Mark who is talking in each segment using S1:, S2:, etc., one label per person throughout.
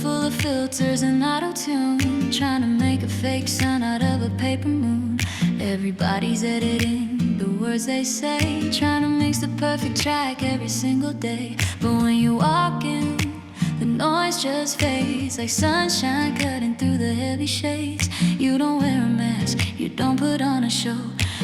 S1: full of filters and auto-tune, trying to make a fake sun out of a paper moon. Everybody's editing the words they say, trying to mix the perfect track every single day. But when you walk in, the noise just fades like sunshine cutting through the heavy shades. You don't wear a mask, you don't put on a show.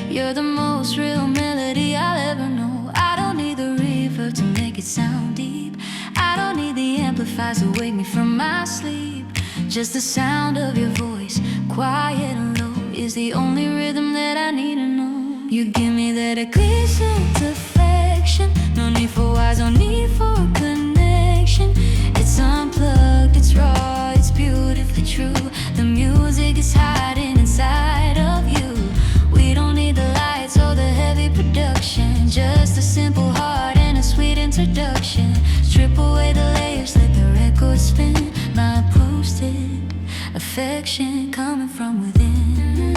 S1: You're the most real melody I'll ever know. I don't need the reverb to make it sound deep. I don't need the amplifiers to wake me from my sleep. Just the sound of your voice, quiet and low, is the only rhythm that I need to know. You give me that eclipse affection. No need for wise, no need for connection. It's unplugged, it's raw, it's beautifully true. The music is hiding inside of you. We don't need the lights or the heavy production, just a simple heart and a sweet introduction. Strip away the layers, let the record spin. My posted affection coming from within.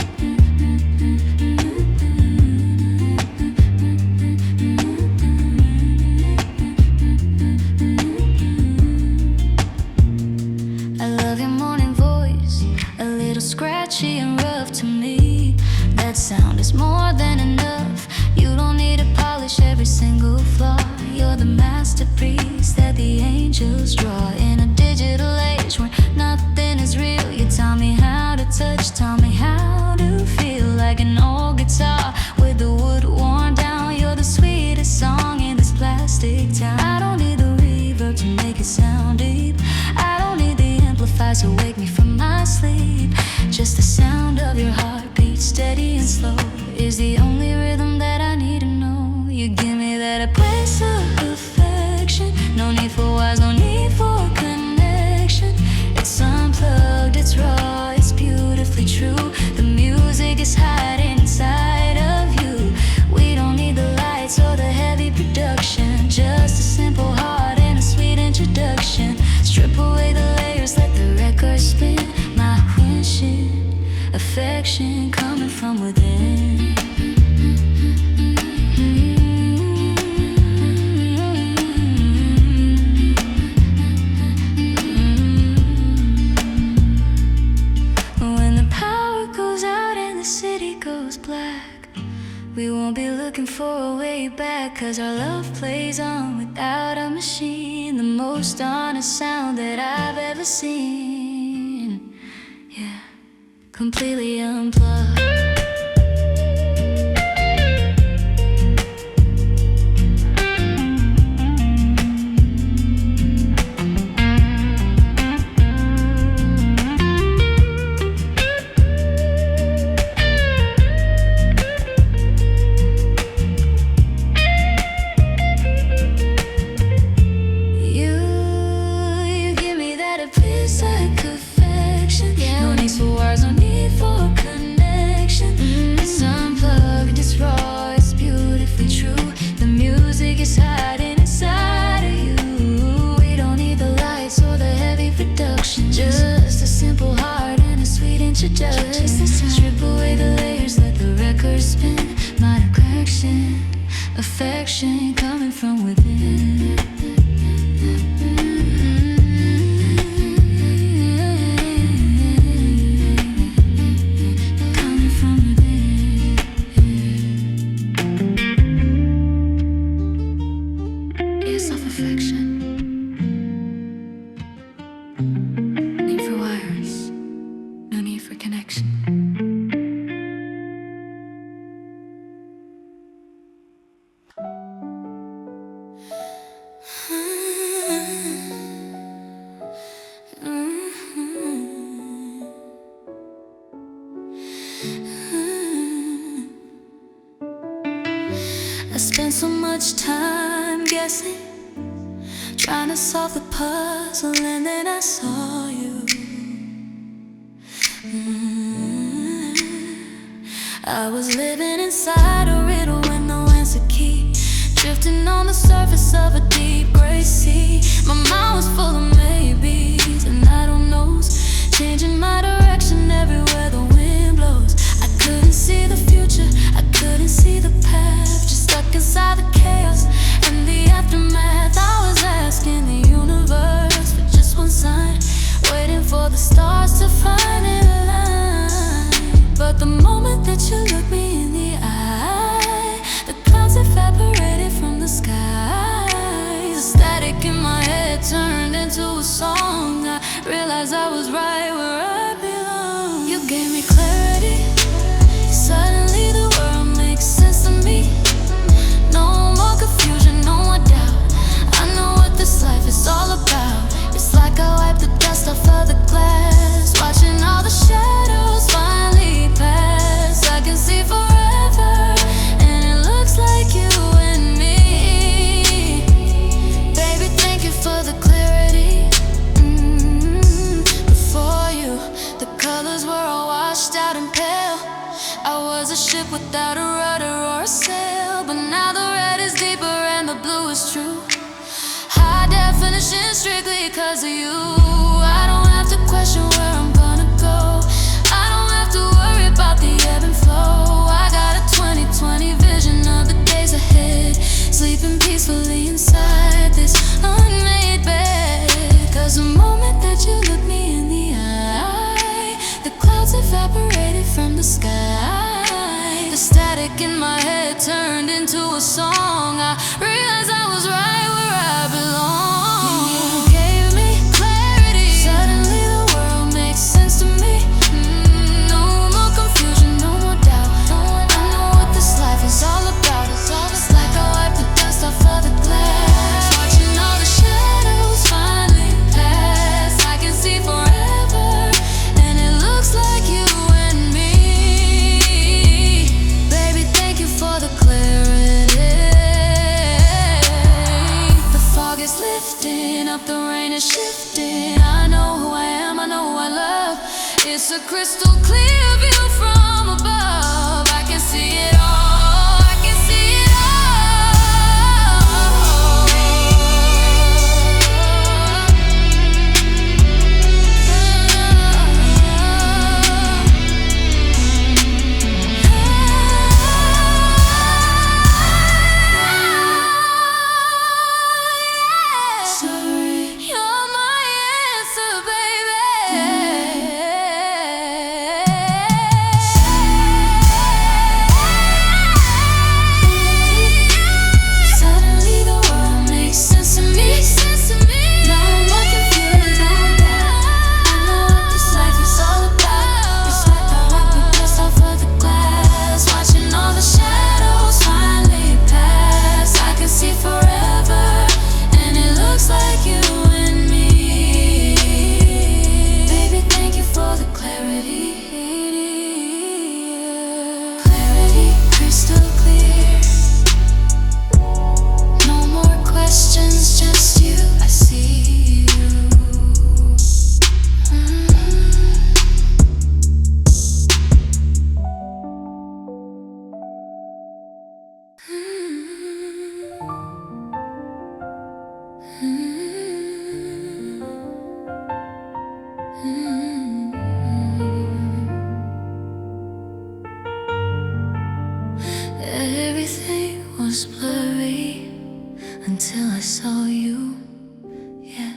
S1: I love your morning voice, a little scratchy and rough to me. That sound is more than enough. You don't need to polish every single flaw. You're the masterpiece that the angels draw. In a digital age where nothing is real, you taught me how to touch, taught me how to feel. Like an old guitar with the wood worn down. You're the sweetest song in this plastic town. I don't need the reverb to make it sound deep. I don't need the amplifiers to wake me from my sleep. Just the sound of your heartbeat, steady and slow, is the only rhythm that I need to know. You give me that a place of affection. No need for wise, no need for connection. It's unplugged, it's raw, it's beautifully true. The music is hiding inside of you. We don't need the lights or the heavy production, just a simple heart and a sweet introduction. Strip away the layers, let the record spin. My windshield affection coming from within. When the power goes out and the city goes black, we won't be looking for a way back, 'cause our love plays on without a machine. The most honest sound that I've ever seen. Yeah, completely unplugged. No need for words, no need for connection. It's unplugged, it's raw, it's beautifully true. The music is hiding inside of you. We don't need the lights or the heavy production, just a simple heart and a sweet introduction. Strip away the layers, let the record spin. My collection, affection coming from within. Affection. Need for wires, no need for connection. I spent so much time guessing, trying to solve the puzzle, and then I saw you. I was living inside a riddle with no answer key, drifting on the surface of a deep gray sea. My mind was full of maybes and I don't knows, changing my direction everywhere the wind blows. I couldn't see the future, I couldn't see the path, just stuck inside the chaos and the aftermath. I was asking the universe for just one sign, was right where I belong. You gave me clarity. Suddenly the world makes sense to me. No more confusion, no more doubt. I know what this life is all about. It's like I wiped the dust off of the glass, watching all the shadows finally pass. I can see forever, and it looks like you and me. Baby, thank you for the clarity. Before you, the colors were all washed out and pale. I was a ship without a rudder or a sail, but now the red is deeper and the blue is true. High definition strictly 'cause of you. I don't have to question where I'm gonna go. I don't have to worry about the ebb and flow. I got a 20/20 vision of the days ahead, sleeping peacefully inside this unmade bed. 'Cause the moment that you look me in the eye, the clouds evaporated from the sky. The static in my head turned into a song. I realized I was right where I belong. You gave me clarity. Suddenly the world makes sense to me. No more confusion, no more doubt. I know what this life is all about. It's like I wiped the dust off of the glass, watching all the shadows finally pass. I can see forever, and it looks like you and me. Baby, thank you for the clarity. The fog is lifting up, the rain is shifting. I know who I am, I know who I love. It's a crystal clear view from above. I can see it all, I can see it Sorry, you're my answer, baby. Suddenly the world makes sense to me. Now I'm not confused. I know what this life is all about. It's like I wiped the dust off of the glass, watching all the shadows finally pass. I can see forever, and it looks like you and me. Baby, thank you for the clarity. Clarity, crystal clear. No more questions, just you. I see you. Everything was blurry until I saw you. Yeah.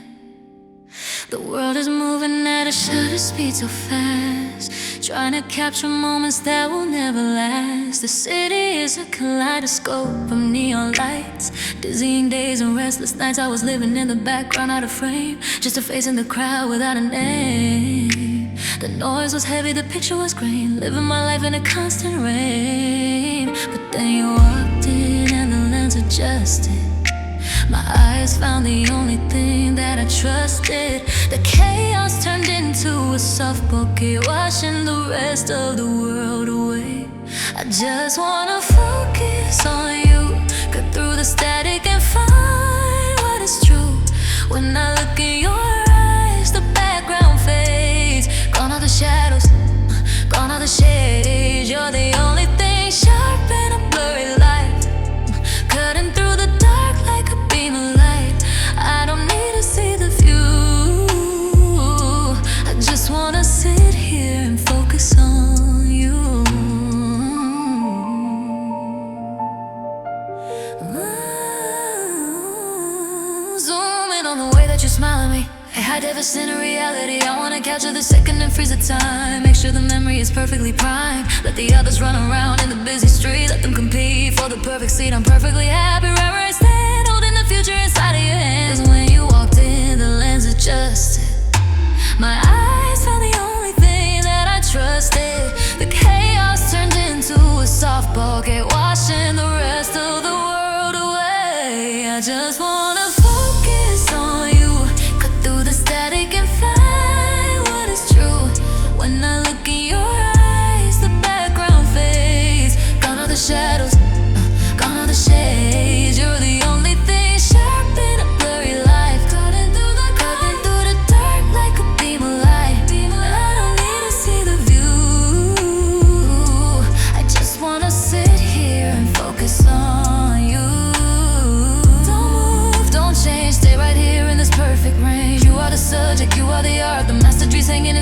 S1: The world is moving at a shutter speed so fast, trying to capture moments that will never last. The city is a kaleidoscope of neon lights, dizzying days and restless nights. I was living in the background, out of frame, just a face in the crowd without a name. The noise was heavy, the picture was green, living my life in a constant rain. But then you walked in and the lens adjusted. My eyes found the only thing that I trusted. The chaos turned into a soft bouquet, washing the rest of the world away. I just wanna focus on you, cut through the static and find what is true. When I look in your eyes, the background fades. Gone are the shadows, gone are the shades. You're the only thing sharp in a blurry light, cutting through the dark like a beam of light. I don't need to see the view, I just wanna sit here and focus on you. Zoom in on the way that you smile at me. High definition in reality. I wanna capture the second and freeze the time. Make sure the memory is perfectly primed. Let the others run around in the busy street. Let them compete for the perfect seat. I'm perfectly happy right where I stand, holding the future inside of your hands. When you walked in, the lens adjusted. My eyes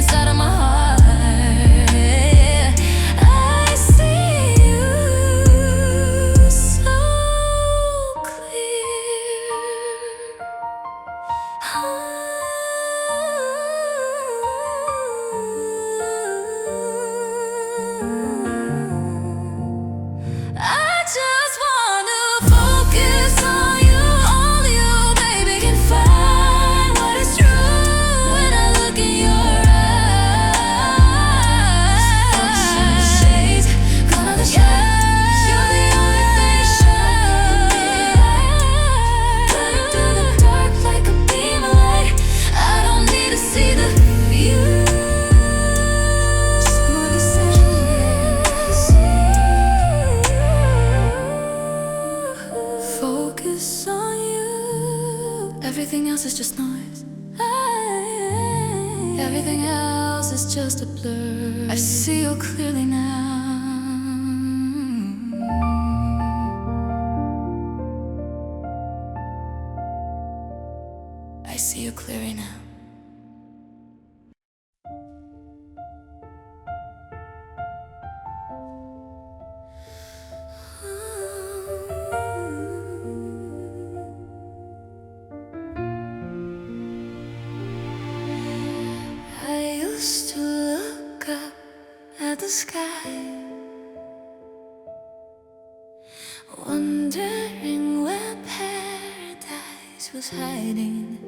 S1: inside of my heart. I see you so clear. I just want to focus on you, only you, baby, can find what is true when I look in your eyes. Shades, gone are the shades, you're the only thing shine. Burning through the dark like a beam of light. I don't need to see the view. Small decisions. Focus on you. Everything else is just noise. Everything else is just a blur. I see you clearly now. I see you clearly now. I used to look up at the sky, wondering where paradise was hiding.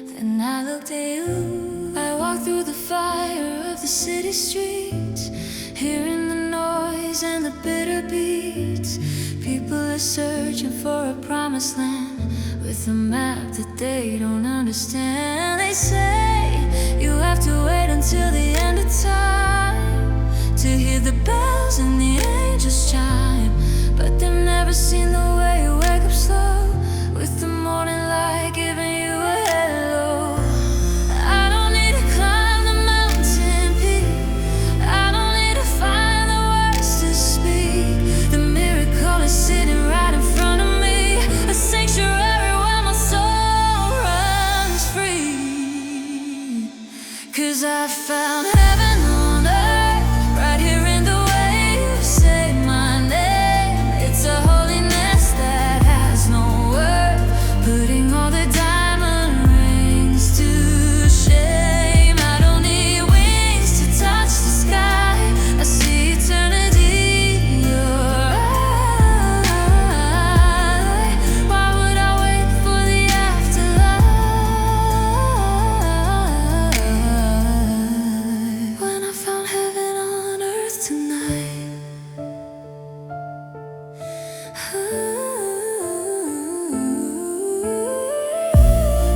S1: Then I looked at you. I walked through the fire of the city streets, hearing the noise and the bitter beats. People are searching for a promised land with a map that they don't understand. They say you have to wait until the end of time to hear the bells and the angels chime. But they've never seen the way you wake up slow, with the morning light giving you a hello. I don't need to climb the mountain peak, I don't need to find the words to speak. The miracle is sitting right in front of me, a sanctuary where my soul runs free. 'Cause I found heaven on earth, right here in the way you say my name. It's a holiness that has no worth, putting all the diamond rings to shame. I don't need wings to touch the sky, I see eternity in your eye. Why would I wait for the afterlife when I found heaven on earth tonight?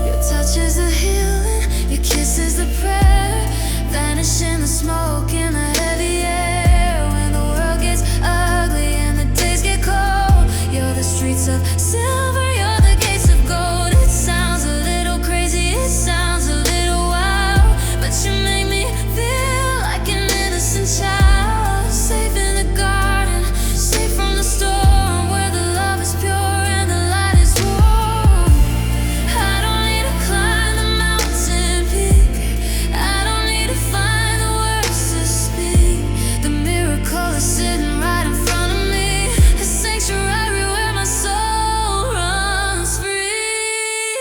S1: Your touch is the healing, your kiss is the prayer, vanish in the smoke in the heavy air. When the world gets ugly and the days get cold, you're the streets of silver, you're the gates of gold. It sounds a little crazy, it sounds a little wild, but you make me feel like an innocent child, safe in the garden, safe from the storm, where the love is pure and the light is warm. I don't need to climb the mountain peak, I don't need to find the words to speak. The miracle is sitting right in front of me, a sanctuary where my soul runs free.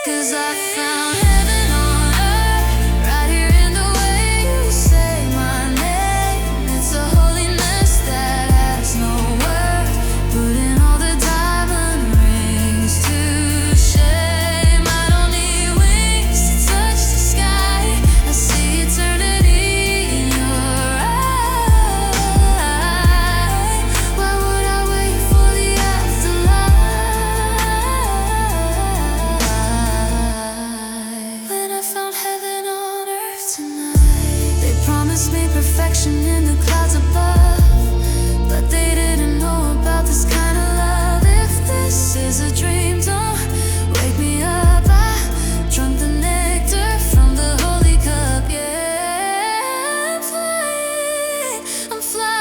S1: 'Cause I found heaven on earth, right here in the way you say my name. It's a holiness that has no worth, putting all the diamond rings to shame. I don't need wings to touch the sky, I see eternity in your eye. Why would I wait for the afterlife when I found heaven on earth tonight? They promised me perfection in the clouds above, but they didn't know about this kind of love. If this is a dream, don't wake me up. I drunk the nectar from the holy cup. Yeah, I'm flying, I'm flying.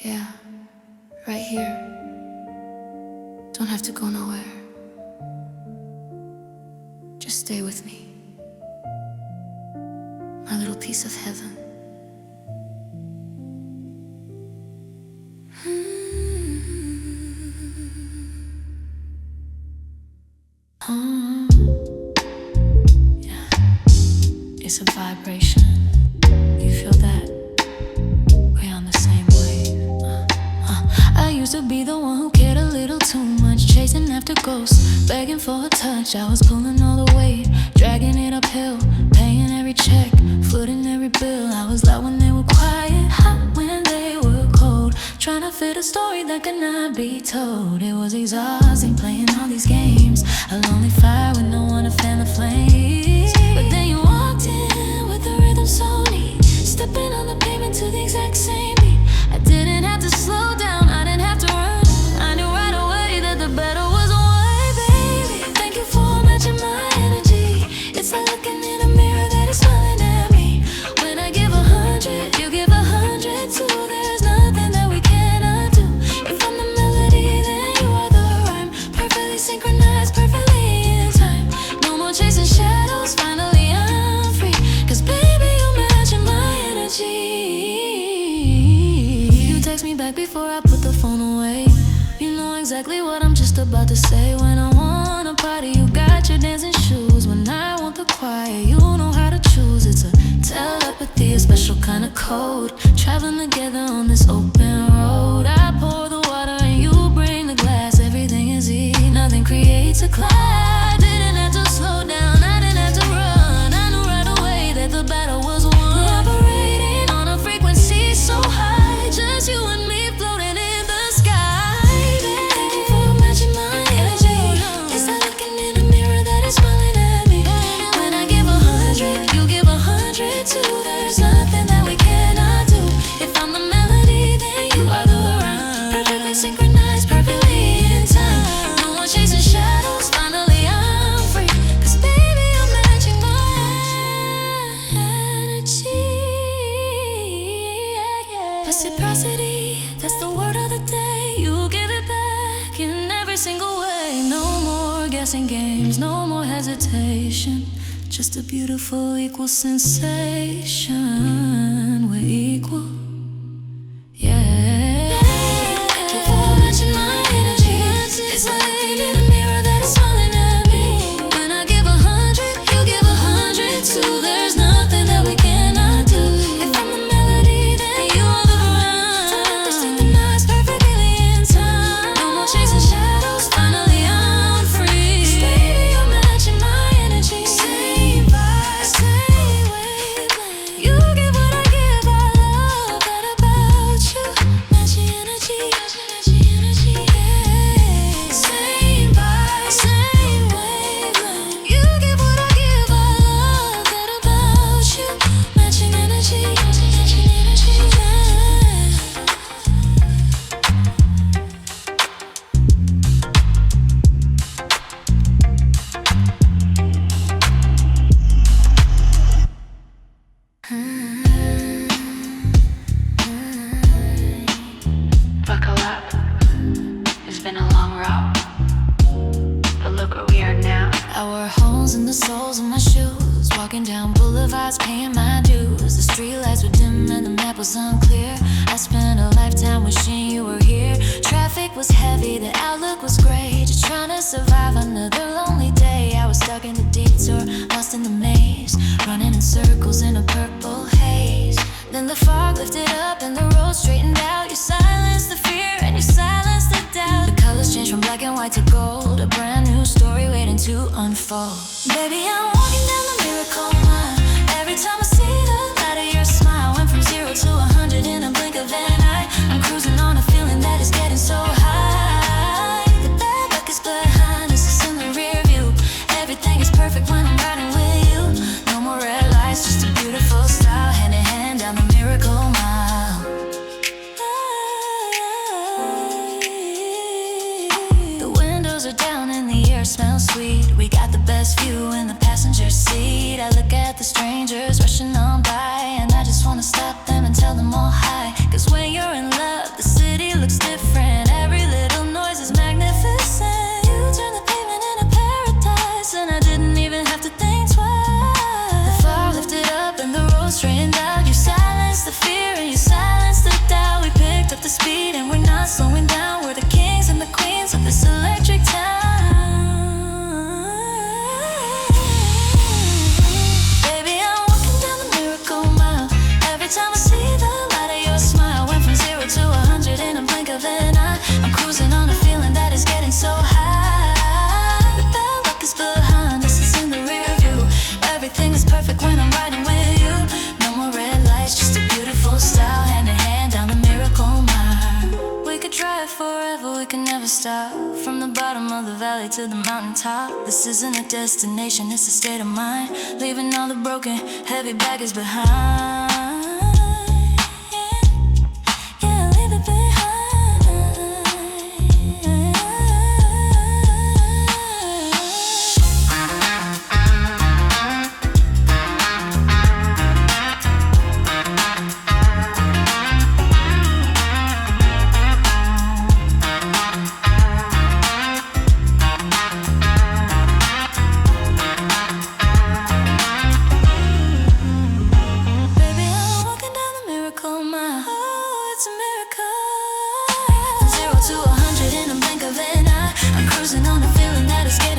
S1: Yeah, right here. Don't have to go nowhere. Just stay with me. My little piece of heaven. Yeah, it's a vibration. You feel that? We're on the same wave. I used to be the one who cared a little too much, chasing after ghosts, begging for a touch. I was pulling all the weight, dragging it uphill, paying every check, footing every bill. I was loud when they were quiet, hot when they were cold, trying to fit a story that could not be told. It was exhausting playing all these games, a lonely fire with no one to fan the flames. But then you walked in with the rhythm so neat, stepping on the pavement to the exact same beat. I didn't have to slow down, I didn't have to run. I knew right away that the battle was won, baby. Thank you for matching my energy. It's like looking in a mirror that is smiling at me. When I give 100, you give 100 too. There's nothing that we cannot do. If I'm the melody, then you are the rhyme. Perfectly synchronized, perfectly in time. No more chasing shadows, finally I'm free. Cause baby, you're matching my energy. You text me back before I put the phone away. You know exactly what I'm just about to say. When I wanna party, you got your dancing shoes. When I want the quiet, you know how to choose. It's a telepathy, a special kind of code. Traveling together on this open road. I pour the water and you bring the glass. Everything is easy, nothing creates a cloud. I didn't have to slow down, I didn't have to run. I knew right away that the battle was won. We're operating on a frequency so high, just you and me floating in the sky. Thank you for matching my energy. It's like looking in a mirror that is smiling at me. When I give 100, you give 100 too. There's nothing that we cannot do. If I'm the melody, then you are the rhyme. Perfectly synchronized, perfectly in time. No more chasing shadows, finally I'm free. Cause baby, you're matching my energy. Reciprocity, that's the word of the day. You give it back in every single way. No more guessing games, no more hesitation. Just a beautiful equal sensation. We're equal, yeah. Thank you for matching my energy. It's like looking in a mirror that is smiling at me. When I give 100, you give 100 too. There's nothing that we cannot do. If I'm the melody, then you are the rhyme. Synchronized perfectly in time. No more chasing shadows, finally I'm free. Baby, you're matching my energy. Same vibe, same wavelength. You give what I give, I love that about you. Matching energy, yeah. Same vibe, same wavelength. You give what I give, I love that about you. Matching energy, yeah. Buckle up, it's been a long road, but look where we are now. I wore holes in the soles of my shoes, walking down boulevards, paying my dues. The streetlights were dim and the map was unclear. I spent a lifetime wishing you were here. Traffic was heavy, the outlook was gray. Just trying to survive another lonely day. I was stuck in the detour, lost in the maze, running in circles in a purple haze. Then the fog lifted up and the road straightened out. You silenced the fear and you silenced the doubt. The colors changed from black and white to gold, a brand new story waiting to unfold. Baby, I'm walking down the miracle mile. Every time I see the light of your smile, went from 0 to 100 in a blink of an eye. I'm cruising on a feeling that is getting so high. The bad luck is behind us, it's in the rear view. Everything is perfect when I'm riding with you. No more red lights, just a beautiful style, hand in hand down the miracle mile. The windows are down and the air smells sweet. We got the best view in the passenger seat. I look at the strangers rushing on by, and I just wanna stop them and tell them all hi. Cause when you're in love, the drive forever, we can never stop. From the bottom of the valley to the mountaintop. This isn't a destination, it's a state of mind. Leaving all the broken, heavy baggage behind. Yeah, leave it behind.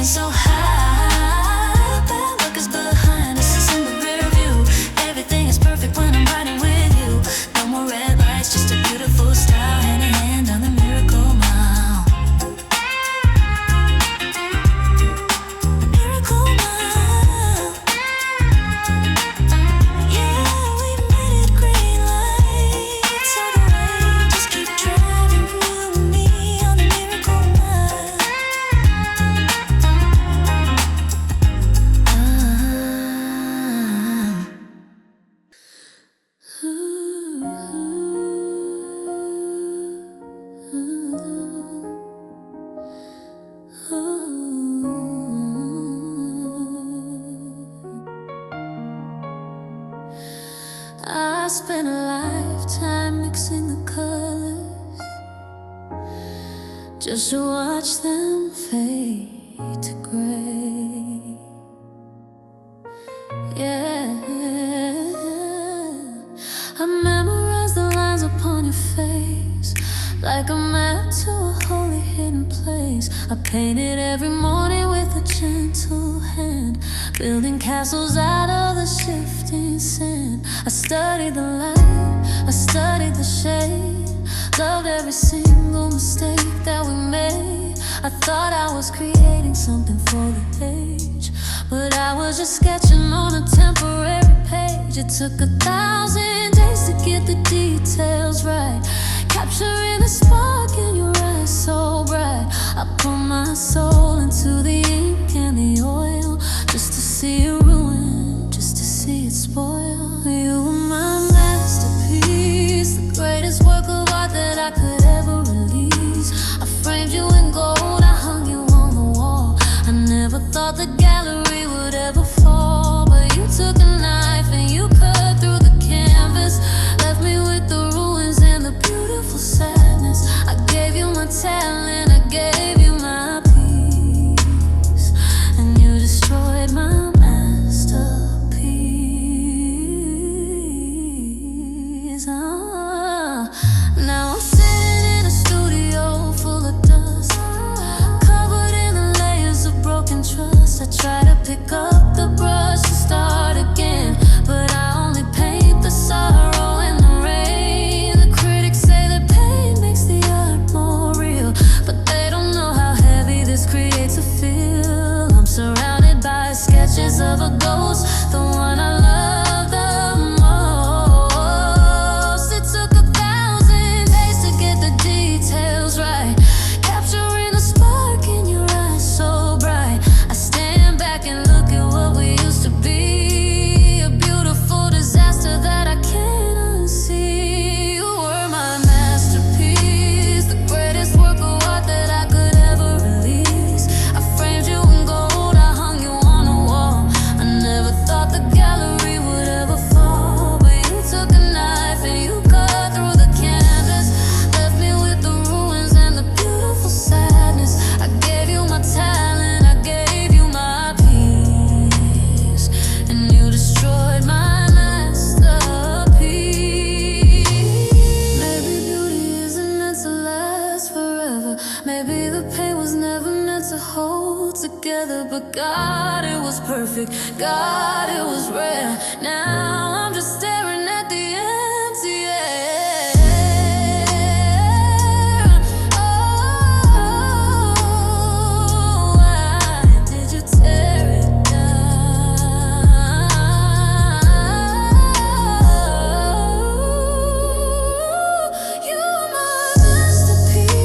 S1: So high, bad luck is behind us, it's in the rear view. Everything is perfect when I'm riding with you. No more red lights, just a beautiful style, hand in hand on the miracle mile. Miracle mile. Yeah, we made it, green lights all the way. Just keep driving with me on the miracle mile. I spent a lifetime mixing the colors just to watch them fade to gray. Yeah, I memorized the lines upon your face like a map to a holy hidden place. I painted every morning with a gentle hand, building castles out of the shifting sand. I studied the light, I studied the shade, loved every single mistake that we made. I thought I was creating something for the page, but I was just sketching on a temporary page. It took 1,000 days to get the details right, capturing the spark in your eyes so bright. I put my soul into the ink and the oil, just to see it ruin, just to see it spoil. You were my masterpiece, the greatest work of art that I could ever release. I framed you in gold, I hung you on the wall. I never thought the gallery would ever fall, but you took a knife and you cut through the canvas, left me with the ruins and the beautiful sadness. I gave you my talent, I gave you my peace, and you destroyed my masterpiece. Now I'm sitting in a studio full of dust, covered in the layers of broken trust. I try to pick up the brush and start again, but I only paint the sorrow and the rain. The critics say that pain makes the art more real, but they don't know how heavy this creates a feel. I'm surrounded by sketches of a ghost, the one I love the most. It took 1,000 days to get the details right, capturing the spark in your eyes so bright. I stand back and look at what we used to be, a beautiful disaster that I can't unsee. You were my masterpiece, the greatest work of art that I could ever release. I framed you in gold, I hung you on the wall. I never thought the gallery would ever fall, but you took a knife and you cut through the canvas, left me with the ruins and the beautiful sadness. I gave you my talent, I gave you my peace, and you destroyed my masterpiece. Maybe beauty isn't meant to last forever, maybe the pain was never meant to hold together, but God, it was perfect, God, it was rare. Now I'm just staring at the empty air. Oh, why did you tear it down? You were my masterpiece.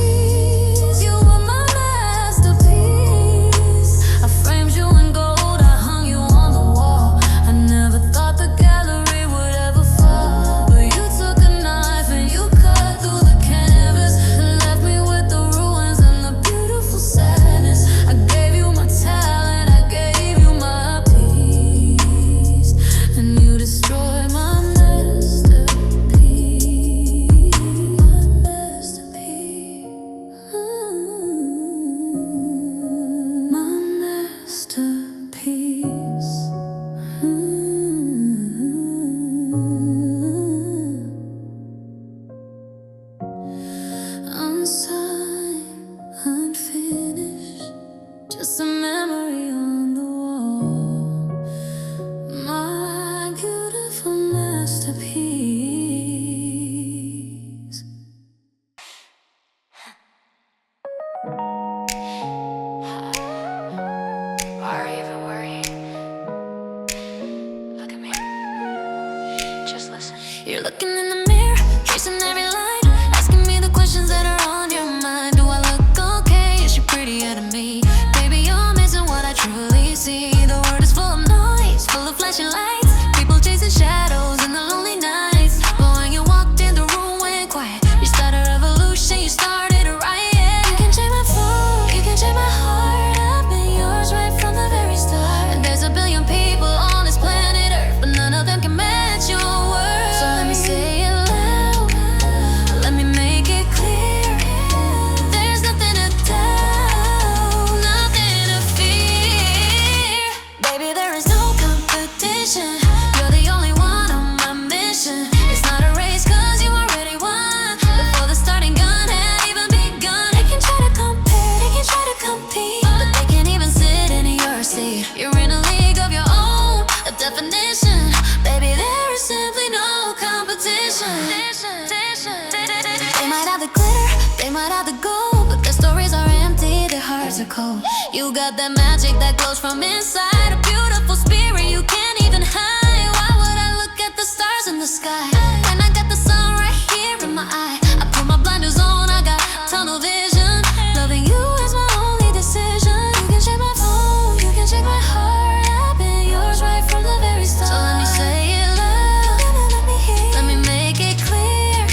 S1: have the glitter, they might have the gold, but their stories are empty, their hearts are cold. You got that magic that glows from inside, a beautiful spirit you can't even hide. Why would I look at the stars in the sky when I got the sun right here in my eye? I put my blinders on, I got tunnel vision. Loving you is my only decision. You can check my phone, you can check my heart, I've been yours right from the very start. So let me say it loud, let me hear, let me make it clear.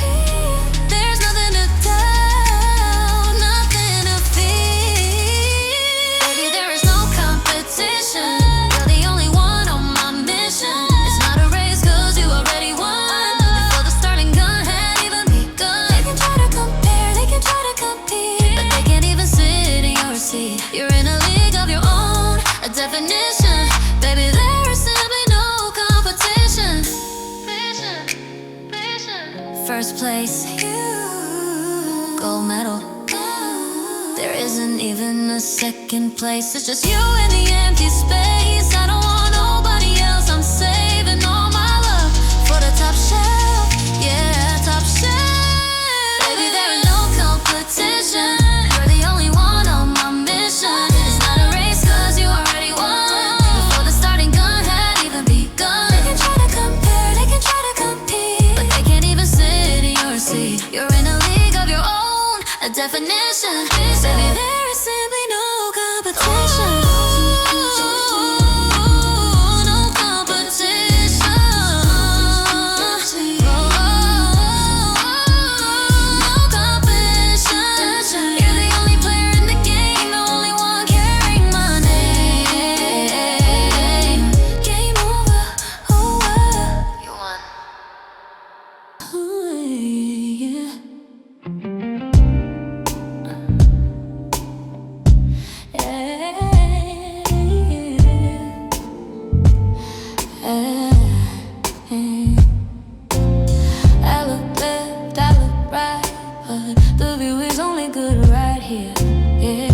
S1: There's nothing to doubt, nothing to fear. Baby, there is no competition. You're the only one on my mission. It's not a race, cause you already won before the starting gun had even begun. They can try to compare, they can try to compete, but they can't even sit in your seat. You're in a league of your own, a definition. Baby, there is simply no competition. First place, you. Gold medal. There isn't even a second place. It's just you in the empty space. I don't want nobody else. I'm saving all my love for the top shelf. Yeah, top shelf. Baby, there is no competition. You're the only one on my mission. It's not a race, cause you already won before the starting gun had even begun. They can try to compare, they can try to compete, but they can't even sit in your seat. You're in a league of your own, a definition. Baby, there is simply no competition. No competition. No competition. You're the only player in the game, the only one carrying my name. Game over. Oh, you won. Oh, yeah. I look left, I look right, but the view is only good right here. Yeah,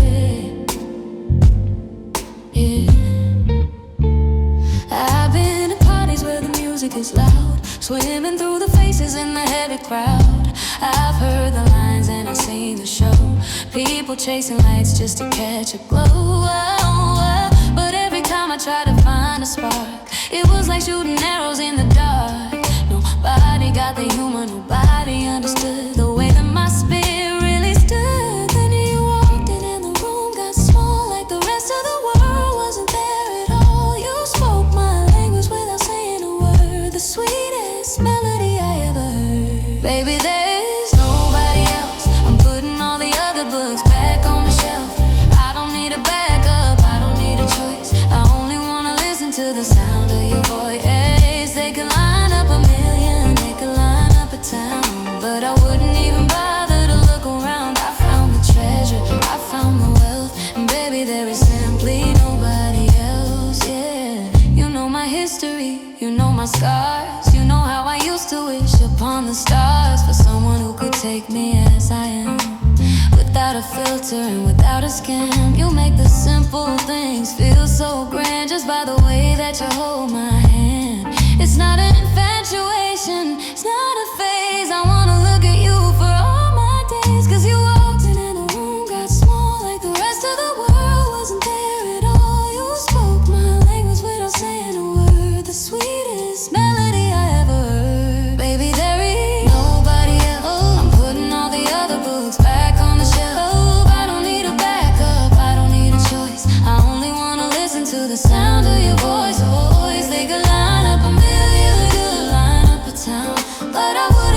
S1: yeah. I've been at parties where the music is loud, swimming through the faces in the heavy crowd. I've heard the lines and I've seen the show, people chasing lights just to catch a glow. But every time I try to find a spark, it was like shooting arrows in the dark. Nobody got the humor, nobody understood the way that my spirit really stood. Then you walked in and the room got small, like the rest of the world wasn't there at all. You spoke my language without saying a word, the sweetest melody I ever heard. Baby, there's nobody else. I'm putting all the other books back on the shelf. I don't need a backup, I don't need a choice. I only wanna listen to the sound of your voice. They could line up a million, they could line up a town, but I wouldn't even bother to look around. I found the treasure, I found the wealth, and baby, there is simply nobody else. Yeah, you know my history, you know my scars, you know how I used to wish upon the stars for someone who could take me as I am, without a filter and without a scam. You make the simple things feel so grand just by the way that you hold my hand. It's not an infatuation, it's not a phase. I wanna look at you for all my days, cause you walked in and the room got small, like the rest of the world wasn't there at all. You spoke my language without saying a word, the sweetest melody I ever heard. Baby, there is nobody else. I'm putting all the other books back on the shelf. I don't need a backup, I don't need a choice. I only wanna listen to the sound of your voice. They could line up a million, could line up a town, but I would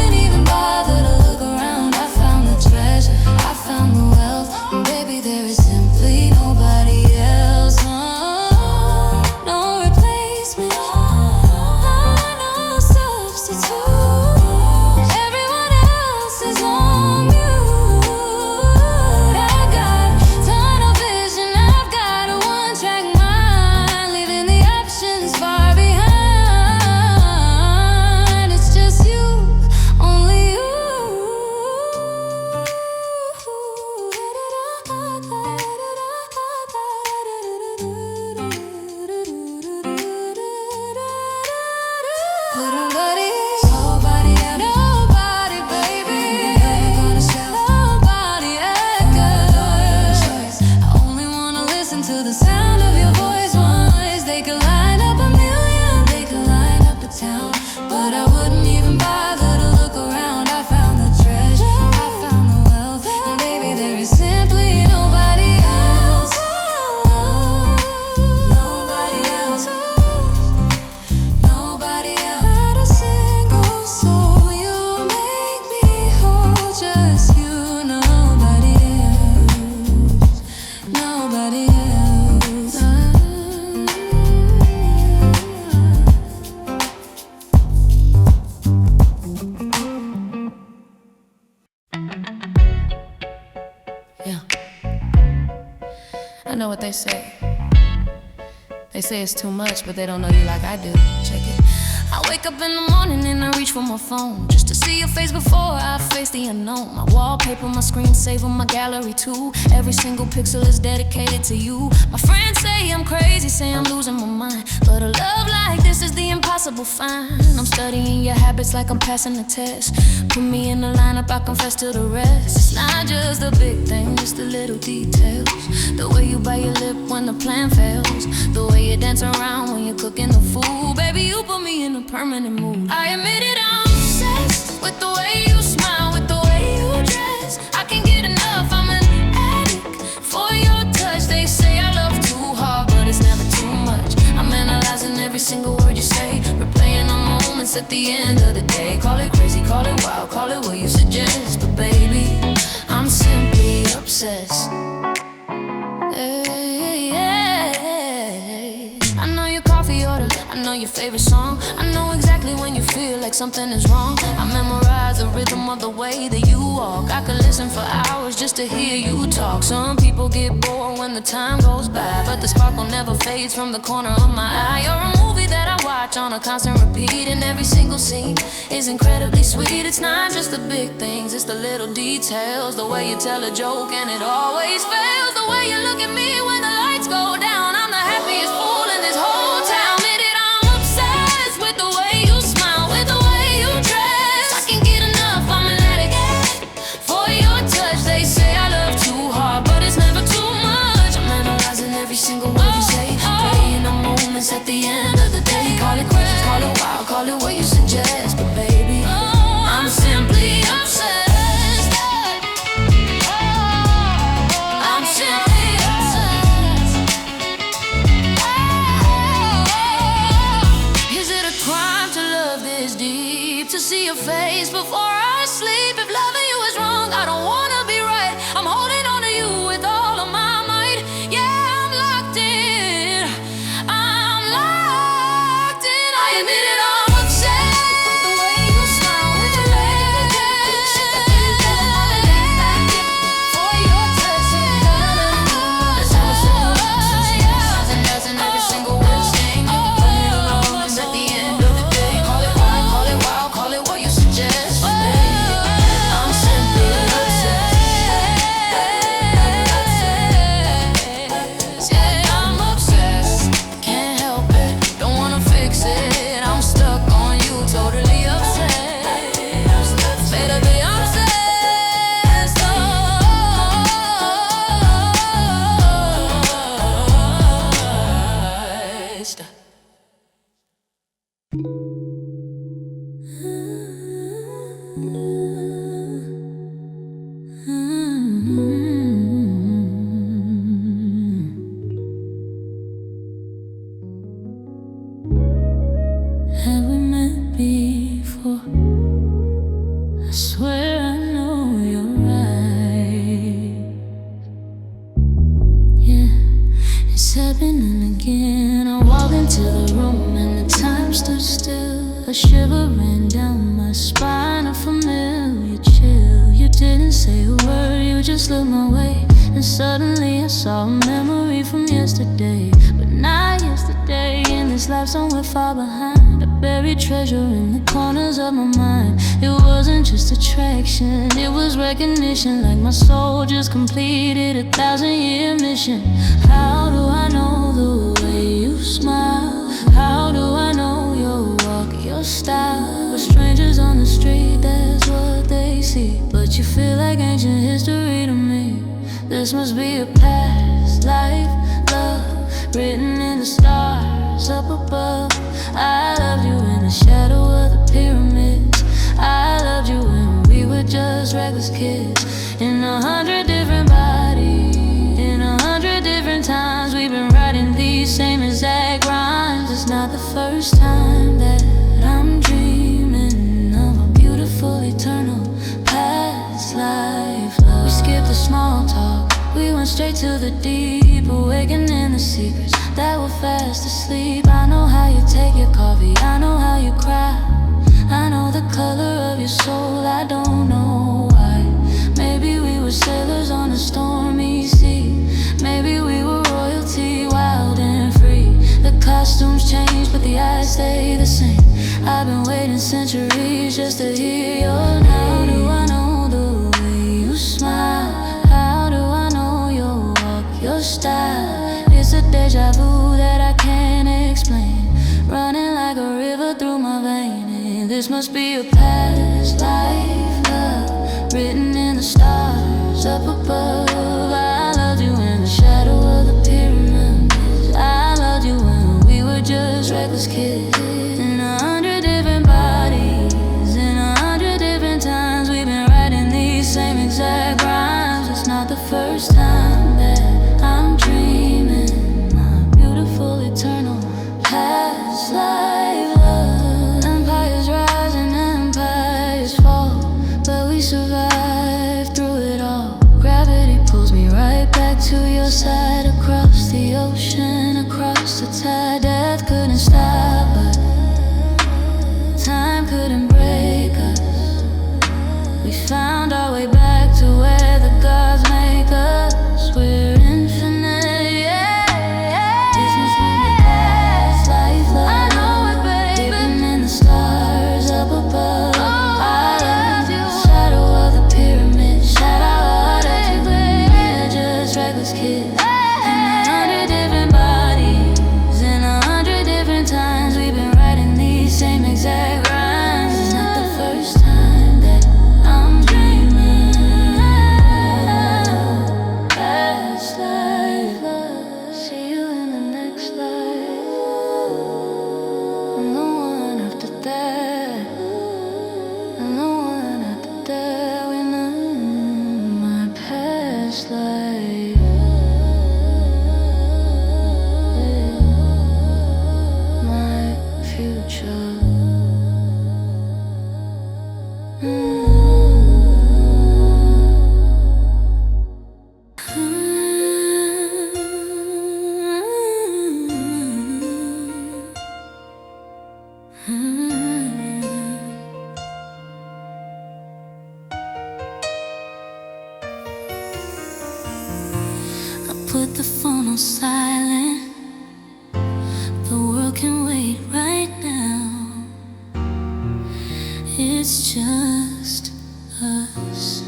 S2: Yeah. I know what they say. They say it's too much, but they don't know you like I do. Check it. I wake up in the morning and I reach for my phone just to see your face before I face the unknown. My wallpaper, my screensaver, my gallery too. Every single pixel is dedicated to you. My friends say I'm crazy, say I'm losing my mind, but a love like this is the impossible find. I'm studying your habits like I'm passing the test. Put me in the lineup, I confess to the rest. It's not just the big thing, just the little details. The way you bite your lip when the plan fails. The way you dance around when you're cooking the food. Baby, you put me in a permanent mood. I admit it, I'm obsessed with the way you smile, with the way you dress. I can't get enough, I'm an addict for your touch. They say I love too hard, but it's never too much. I'm analyzing every single word you say, replaying our moments at the end of the day. Call it crazy, call it wild, call it what you suggest, but baby, I'm simply obsessed. I know your coffee order, I know your favorite song. I know exactly when you feel like something is wrong. I memorize the rhythm of the way that you walk. I could listen for hours just to hear you talk. Some people get bored when the time goes by, but the sparkle never fades from the corner of my eye. You're a movie that I watch on a constant repeat, and every single scene is incredibly sweet. It's not just the big things, it's the little details. The way you tell a joke and it always fails. The way you look at me when the lights go down. I'm the happiest fool in this whole town. Admit it, I'm obsessed with the way you smile, with the way you dress. I can't get enough, I'm an addict for your touch. They say I love too hard, but it's never too much. I'm analyzing every single word you say, playing the moments at the end of the day. Call it crazy, call it wild, call it what you suggest, but baby, I'm simply obsessed. I'm simply obsessed. Is it a crime to love this deep? To see your face before I sleep? If loving you is wrong, I don't wanna be right. I'm holding on to you with all of my might. Yeah, I'm locked in. I'm locked in. I admit it, I'm obsessed with the way you smile, with the way you dress. For your touch, and every single word sing. Putting the moments at the end of the day. Call it wild, call it wild, call it what you suggest. I'm simply obsessed. Yeah, I'm obsessed. Can't help it, don't wanna fix it. I'm stuck on you, totally obsessed. Baby, I'm obsessed. Have we met before? I swear I know you're right. Yeah, it's happening again. I walked into the room and the time stood still. A shiver ran down my spine, a familiar chill. You didn't say a word, you just looked my way, and suddenly I saw a memory from yesterday. But not yesterday, in this life somewhere far behind. A buried treasure in the corners of my mind. It wasn't just attraction, it was recognition. Like my soul just completed a 1,000-year mission. How do I know the way you smile? How do I know your walk, your style? We're strangers on the street, that's what they see, but you feel like ancient history to me. This must be a past life love, written in the stars up above. I loved you in the shadow of the pyramids. I loved you when we were just reckless kids. In 100 different bodies, in 100 different times, we've been writing these same exact rhymes. It's not the first time that I'm dreaming of a beautiful eternal past life love. We skipped the small talk, we went straight to the deep, awakening the secrets that were fast asleep. I know how you take your coffee, I know how you cry, I know the color of your soul, I don't know why. Maybe we were sailors on a storm costumes change, but the eyes stay the same. I've been waiting centuries just to hear your name. How do I know the way you smile? How do I know your walk, your style? It's a deja vu that I can't explain, running like a river through my veins. This must be a past life love, written in the stars up above. I loved you in the shadow of the pyramids. I loved you when we were just reckless kids. In 100 different bodies, in 100 different times, we've been writing these same exact rhymes. It's not the first time that I'm dreaming my beautiful eternal past life love. Empires rise and empires fall, but we survive through it all. Gravity pulls me right back to your side, across the ocean, across the tide. Death couldn't stop us, time couldn't break us. We found our way back to where the gods make us. We're infinite, yeah. This must be the past life love. I know it, baby. Dipping in the stars up above. I love you. Shadow of the pyramid, shadow of the pyramid. We're just reckless kids. In 100 different bodies, in 100 different times, we've been writing these same exact rhymes. It's not the first time that I'm dreaming past life love. See you in the next life, and the one after that, and the one after that. We know my past life, my future. I put the phone on silent. The world can wait right now. It's just us.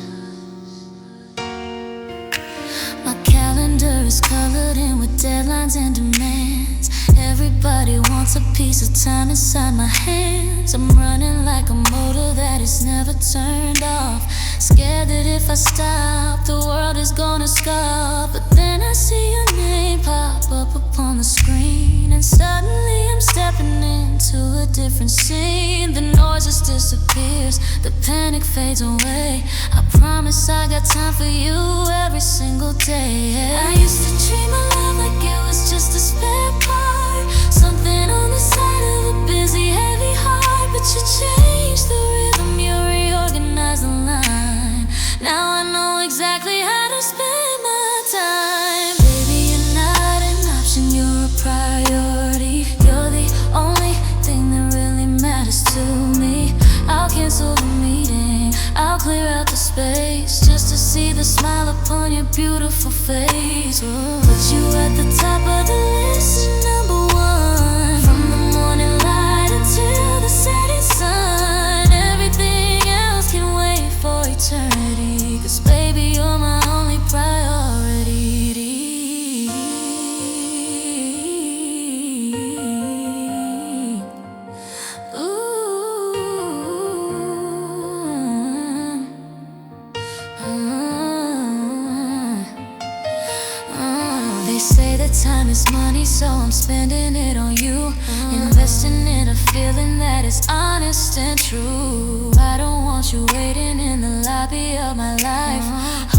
S2: My calendar is colored in with deadlines and demands. Everybody wants a piece of time inside my hands. I'm running like a motor that is never turned off. Scared that if I stop, the world is gonna scoff. But then I see your name pop up upon the screen, and suddenly I'm stepping into a different scene. The noise just disappears, the panic fades away. I promise I got time for you every single day. I used to treat my love like it was just a spare part, something on the side of a busy, heavy heart. But you changed the rhythm, you reorganized the line. Now I know exactly how to spend my time. Baby, you're not an option, you're a priority. You're the only thing that really matters to me. I'll cancel the meeting, I'll clear out the space, just to see the smile upon your beautiful face. Put you at the top of the list, number one. From the morning light until the setting sun, everything else can wait for eternity. 'Cause baby, you're my only priority. They say that time is money, so I'm spending it on you. Investing in a feeling that is honest and true. I don't want you waiting in the lobby of my life,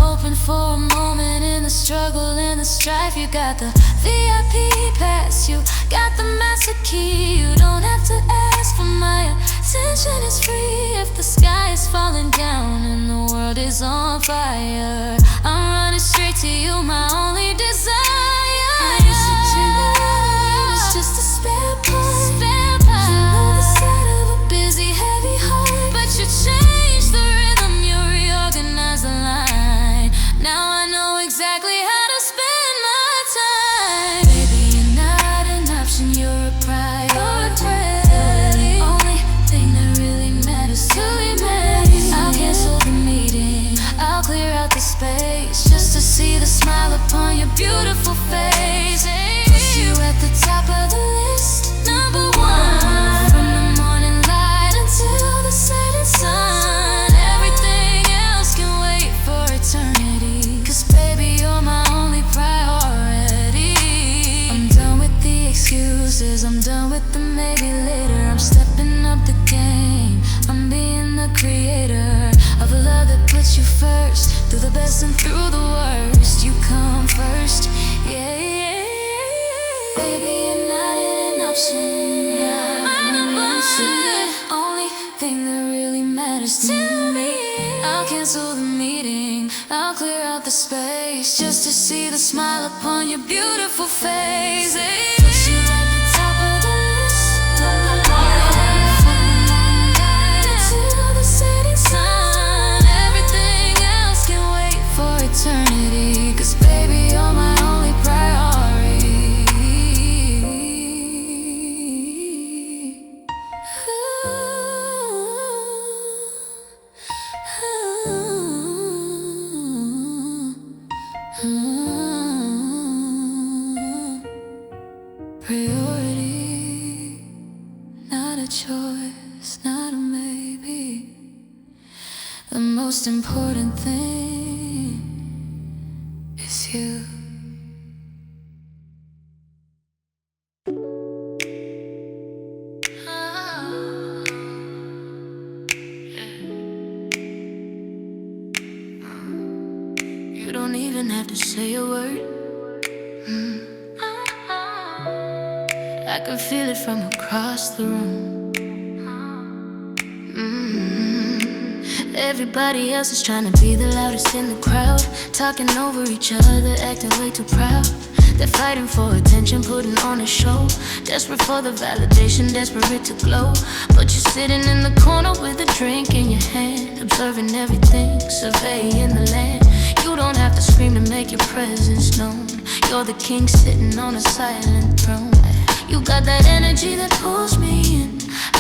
S2: hoping for a moment in the struggle and the strife. You got the VIP pass, you got the master key. You don't have to ask for my attention, it's free. If the sky is falling down and the world is on fire, I'm running straight to you, my only desire. I used to dream that love was just a spare part. You know the side of a busy, heavy heart. But you changed the rhythm, you reorganized the line. Now I know exactly how to spend my time. Baby, you're not an option, you're a
S1: upon your beautiful face. Puts you at the top of the list, number one. From the morning light until the setting sun, everything else can wait for eternity. 'Cause baby, you're my only priority. I'm done with the excuses, I'm done with the maybe later. I'm stepping up the game, I'm being the creator of a love that puts you first. Through the best and through the worst, you come first. Yeah, yeah, yeah. Baby, you're not an option. The only thing that really matters to me. I'll cancel the meeting, I'll clear out the space, just to see the smile upon your beautiful face. Puts you at the top of the list, number one. From the moonlight until the setting sun, everything else can wait for eternity. 'Cause baby, you're my only priority. Priority, not a choice, not a maybe. The most important thing is you. You don't even have to say a word. I can feel it from across the room. Everybody else is trying to be the loudest in the crowd, talking over each other, acting way too proud. They're fighting for attention, putting on a show, desperate for the validation, desperate to glow. But you're sitting in the corner with a drink in your hand, observing everything, surveying the land. You don't have to scream to make your presence known. You're the king sitting on a silent throne. You got that energy that pulls me in,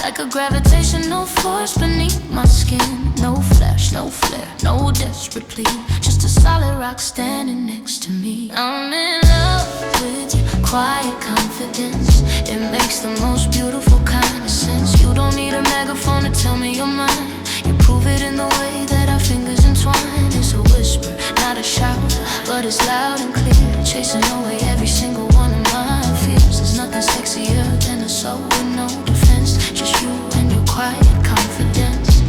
S1: like a gravitational force beneath my skin. No flash, no flare, no desperate plea, just a solid rock standing next to me. I'm in love with your quiet confidence. It makes the most beautiful kind of sense. You don't need a megaphone to tell me you're mine. You prove it in the way that our fingers entwine. It's a whisper, not a shout, but it's loud and clear, chasing away every single one of my fears. There's nothing sexier than a soul with no defense, just you and your quiet confidence.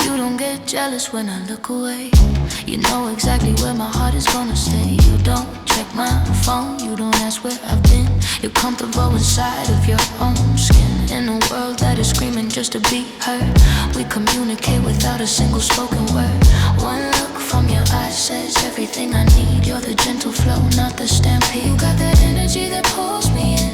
S1: You don't get jealous when I look away. You know exactly where my heart is gonna stay. You don't check my phone, you don't ask where I've been. You're comfortable inside of your own skin. In a world that is screaming just to be heard, we communicate without a single spoken word. One look from your eyes says everything I need. You're the gentle flow, not the stampede. You got that energy that pulls me in,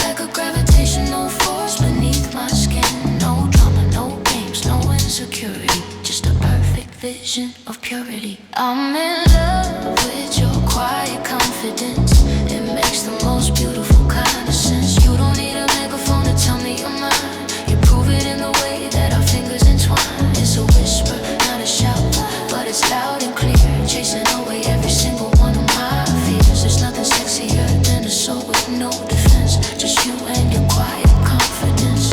S1: like a gravitational force beneath my skin. No drama, no games, no insecurity, just a perfect vision of purity. I'm in love with your quiet confidence. It makes the most beautiful kind of sense. You don't need a megaphone to tell me you're mine. You prove it in the way that our fingers entwine. It's a whisper, not a shout, but it's loud and clear, chasing away every single one of my fears. There's nothing sexier than a soul with no defense, just you and your quiet confidence.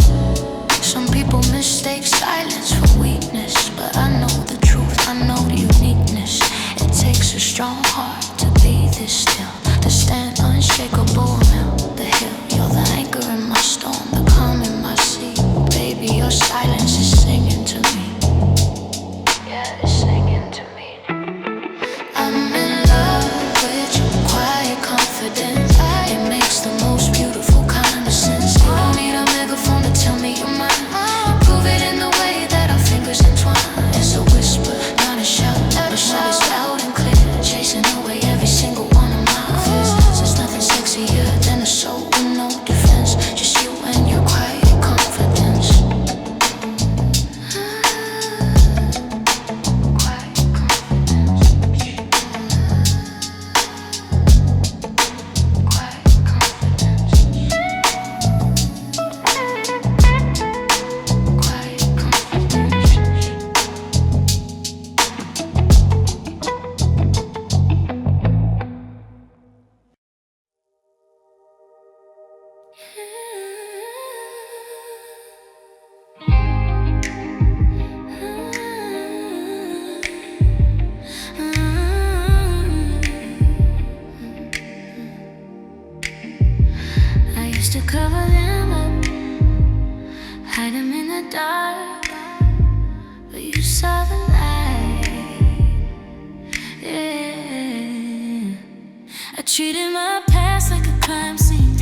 S1: Some people mistake silence for weakness, but I know the truth, I know the uniqueness. It takes a strong heart to be this still, to stand unshakable amid the hill. You're the anchor in my storm, the calm in my sea. Baby, your silence is singing to me. Yeah, it's singing to me. I'm in love with your quiet confidence. It makes the most beautiful kind of sense. You don't need a megaphone to tell me you're mine. Prove it in the way that our fingers entwine. It's a whisper, not a shout, but it's loud and clear, chasing away every single one of
S2: to cover them up, hide them in the dark, but you saw the light. Yeah, I treated my past like a crime scene,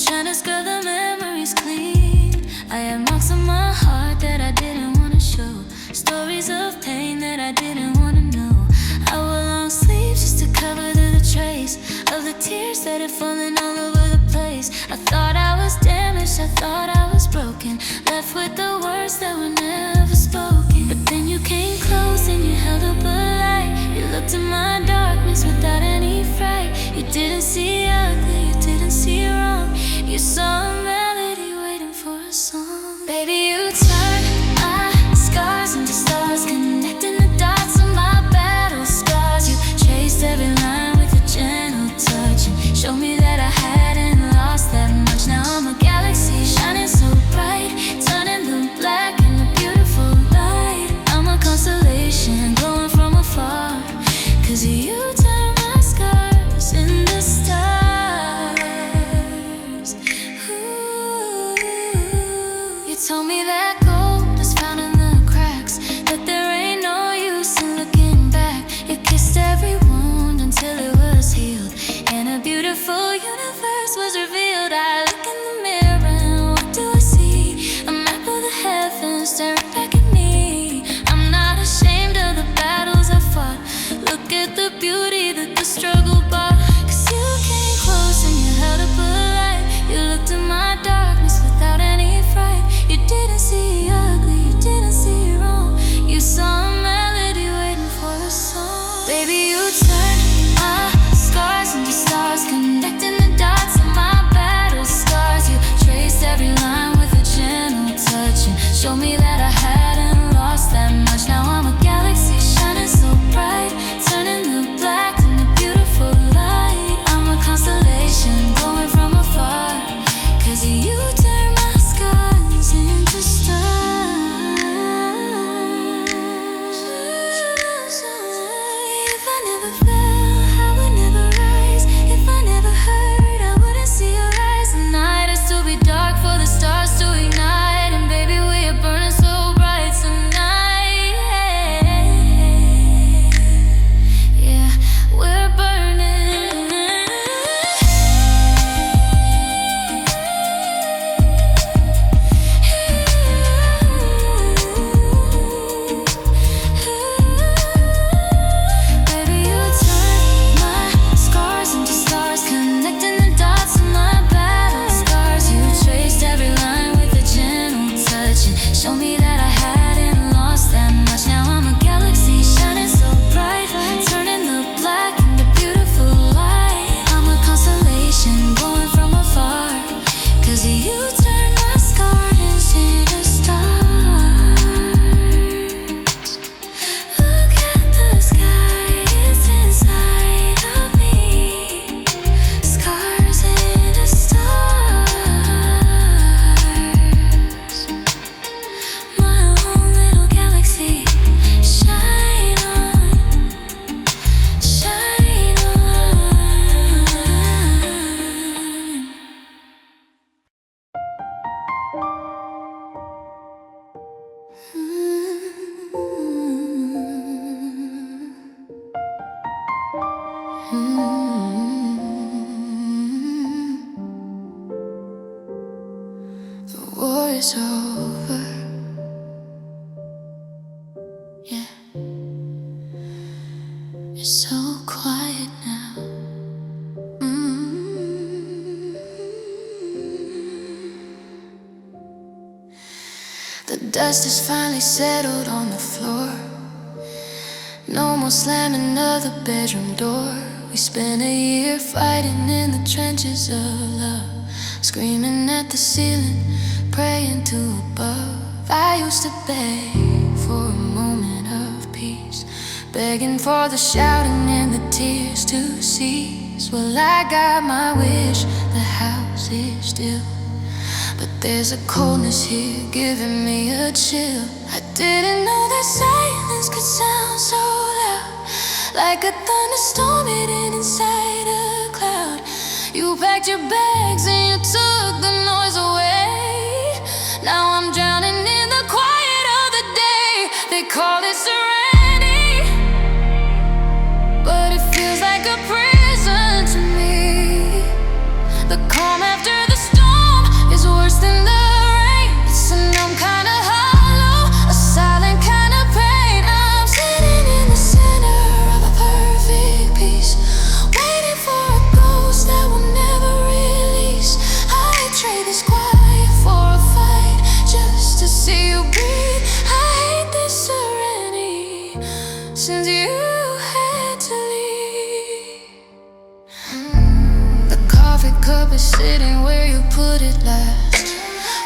S2: trying to scrub the memories clean. I had marks on my heart that I didn't wanna show, stories of pain that I didn't wanna know. I wore long sleeves just to cover the trace of the tears that had fallen all over the place. I thought I was damaged, I thought I was broken, left with the words that were never spoken. But then you came close and you held up a light. You looked in my darkness without any fright. You didn't see ugly, you didn't see wrong. You saw a melody waiting for a song. Baby, you turned my scars into stars, connecting the dots of my battle scars. You traced every line with a gentle touch and showed me that I hadn't lost that much. Now I'm a galaxy shining so bright, turning the black into beautiful light. I'm a constellation glowing from afar, 'cause you turned my scars into stars. Ooh. You told me that gold is found in the cracks, that there ain't no use in looking back. You kissed every wound until it was healed, and a beautiful universe was revealed. I look in the mirror and what do I see? A map of the heavens staring back at me. I'm not ashamed of the battles I fought. Look at the beauty that the struggle brought. 'Cause you came close and you held up a light. You looked in my darkness without any fright. You didn't see ugly, you didn't see wrong. You saw a melody waiting for a song. Baby, you turned my scars into stars, connecting the dots of my battle scars. You traced every line with a gentle touch and showed me that I hadn't lost that much. Now I'm a galaxy shining so bright, turning the black into beautiful light. I'm a constellation glowing from afar, 'cause you turned my scars into stars. If I never fell, I would never rise. If I never hurt, I wouldn't see your eyes. The night has to be dark for the stars to ignite, and baby, we are burning so bright tonight. Yeah, we're burning. Baby, you turned my scars into stars, connecting the dots of my battle scars. You traced every line with a gentle touch and showed me that I hadn't lost that much. Now I'm a galaxy shining so bright, turning the black into beautiful light. I'm a constellation glowing from afar, 'cause you turned my scars into stars. Look at the sky, it's inside of me. Scars into stars. My own little galaxy. Shine on, shine on. The war is over. Yeah, it's so quiet now. The dust has finally settled on the floor. No more slamming of the bedroom door. We spent a year fighting in the trenches of love, screaming at the ceiling, praying to above. I used to beg for a moment of peace, begging for the shouting and the tears to cease. Well, I got my wish, the house is still, but there's a coldness here giving me a chill. I didn't know that silence could sound so loud, like a thunderstorm hidden inside a cloud. You packed your bags and you took the
S1: cup is sitting where you put it last,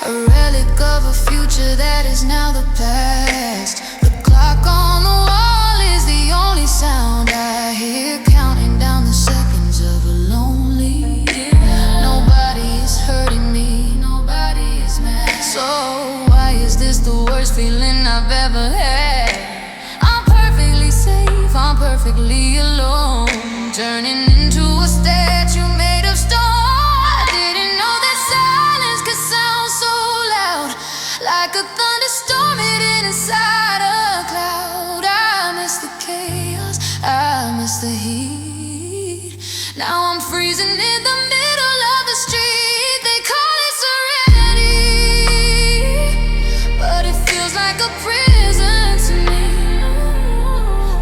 S1: a relic of a future that is now the past. The clock on the wall is the only sound I hear, counting down the seconds of a lonely year. Nobody is hurting me, nobody is mad. So why is this the worst feeling I've ever had? I'm perfectly safe, I'm perfectly alone, turning into a statue made of stone. I didn't know that silence could sound so loud, like a thunderstorm hidden inside a cloud. I miss the chaos, I miss the heat. Now I'm freezing in the middle of the street. They call it serenity, but it feels like a prison to me.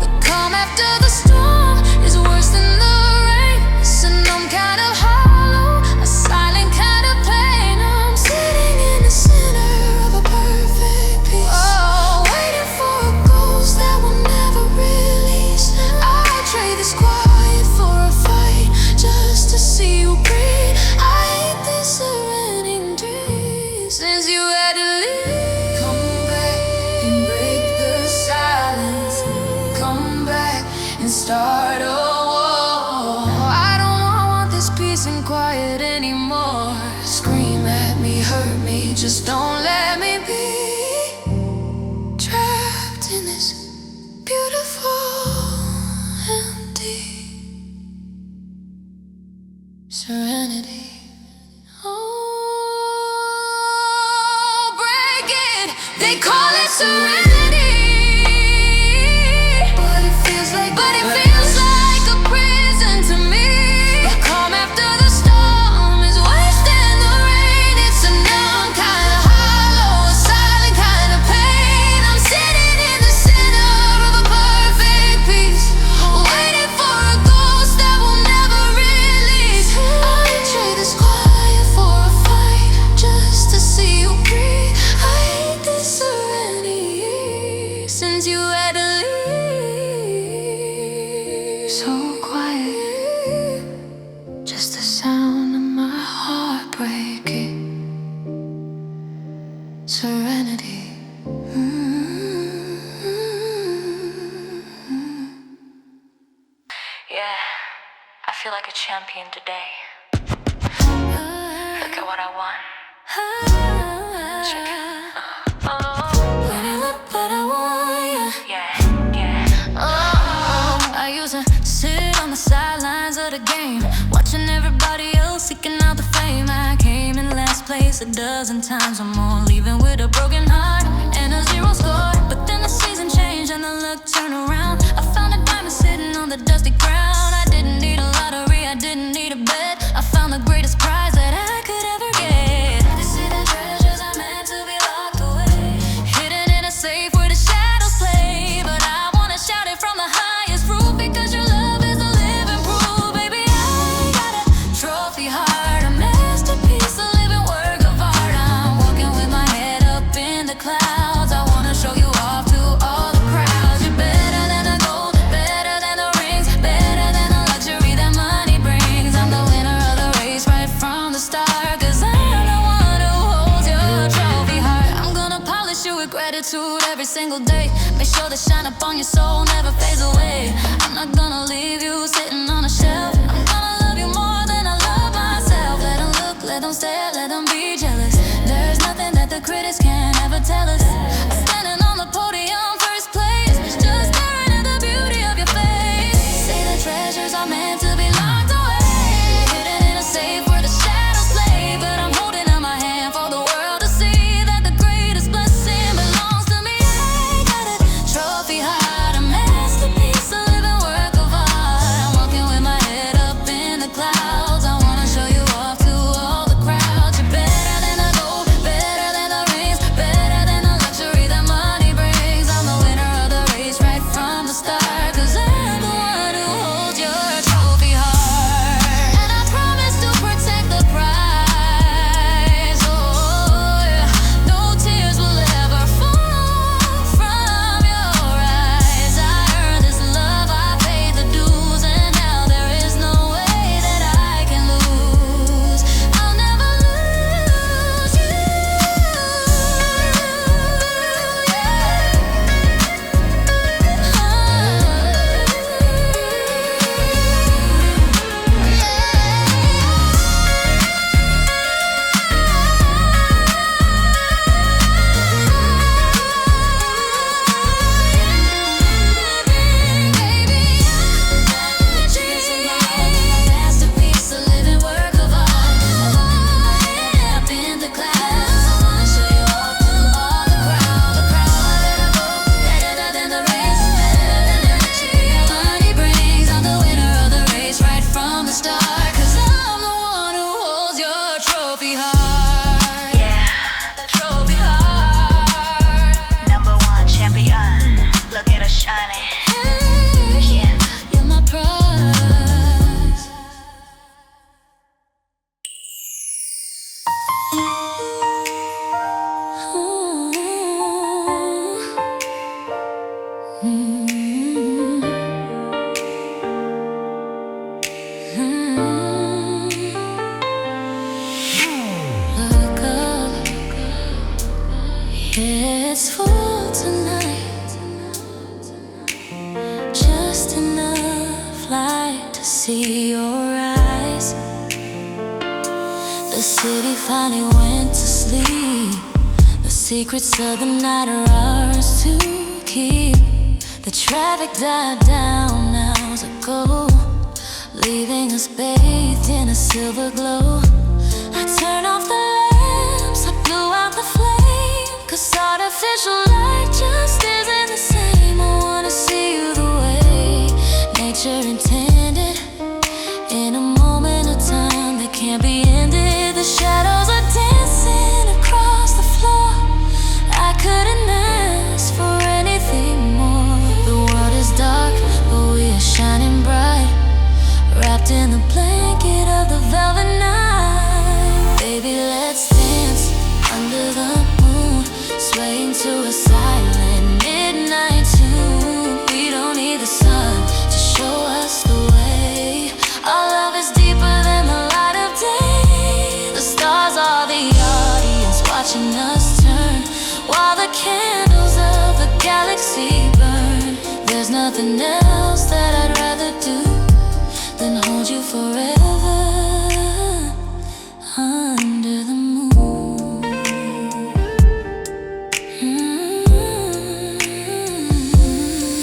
S1: The calm after the storm is worse than the rain. It's a numb kind of hollow, a silent kind of pain. I'm sitting in the center of a perfect peace, oh, waiting for a ghost that will never release. I'll trade this quiet for a fight just to see you breathe. I hate this serenity since you had to leave. Come back and break the silence. Come back and start a war. I don't want this peace and quiet anymore. Scream at me, hurt me, just don't let me be trapped in this beautiful empty serenity. Oh, break it, they call it serenity, but it feels like a prison to me. The calm after the storm is worse than the rain. It's a numb kind of hollow, a silent kind of pain. I'm sitting in the center of a perfect peace, waiting for a ghost that will never release. I'd trade this quiet for a fight just to see you breathe. I hate this serenity since you had to leave. So quiet, just the sound of my heart breaking. Serenity.
S3: Yeah, I feel like a champion today. Look at what I won. Check it.
S1: I used to sit on the sidelines of the game, watching everybody else seeking out the fame. I came in last place a dozen times or more, leaving with a broken heart and a 0 score. But then the season changed and the luck turned around. I found a diamond sitting on the dusty ground. I didn't need a lottery, I didn't need a bet. I found the greatest prize that I could ever get. They say that treasures are meant to be locked away, hidden in a safe where the shadows play. But I wanna shout it from the highest roof, because your love is the living proof. Baby, I got a trophy heart, a masterpiece, a living work of art. I'm walking with my head up in the clouds. I wanna show you off to all the crowds. You're better than the gold, better than the rings, better than the luxury that money brings. I'm the winner of the race right from the start, 'cause I'm the one who holds your trophy heart. I'm gonna polish you with gratitude every single day. Make sure the shine up on your soul never fades away. I'm not gonna leave you sitting on a shelf. I'm gonna love you more than I love myself. Let them look, let them stare, let them be jealous. There's nothing that the critics can ever tell us. Standing on the podium, first place, just staring at the beauty of your face. Say the treasures are meant to be locked away, hidden in a safe where the shadows play. But I'm holding out my hand for the world to see that the greatest blessing belongs to me. I got a trophy heart, a masterpiece, a living work of art.
S2: night to see your eyes. The city finally went to sleep. The secrets of the night are ours to keep. The traffic died down hours ago, leaving us bathed in a silver glow. I turned off the lamps, I blew out the flame, 'cause artificial light just isn't the same. I wanna see you the way nature intended, in a moment of time that can't be ended. The shadows are dancing across the floor. I couldn't ask for anything more. The world is dark, but we are shining bright, wrapped in the blanket of the velvet night. Baby, let's dance under the moon, swaying to a silent midnight tune. We don't need the sun to show us the way. Our love is deeper than the light of day. The stars are the audience watching us turn, while the candles of the galaxy burn. There's nothing else that I'd rather do than hold you forever under the moon.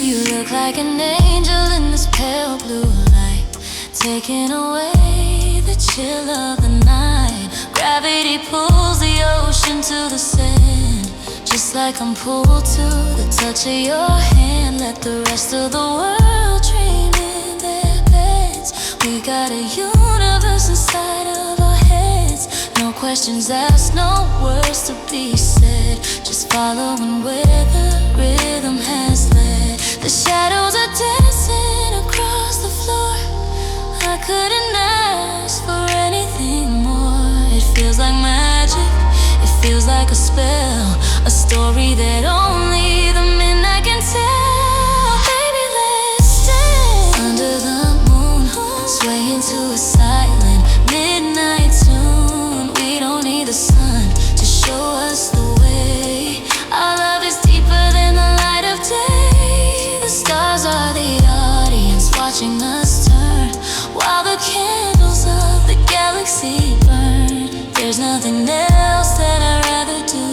S2: You look like an angel in this pale blue light, taking away the chill of the night. Gravity pulls the ocean to the sand, just like I'm pulled to the touch of your hand. Let the rest of the world dream in their beds. We got a universe inside of our heads. No questions asked, no words to be said, just following where the rhythm has led. The shadows are dancing across the floor. I couldn't ask for anything more. It feels like magic, it feels like a spell, a story that only the midnight can tell. Baby, let's dance under the moon, swaying to a silent midnight tune. We don't need the sun to show us the way. Our love is deeper than the light of day. The stars are the audience watching us turn, while the candles of the galaxy burn. There's nothing else that I'd rather do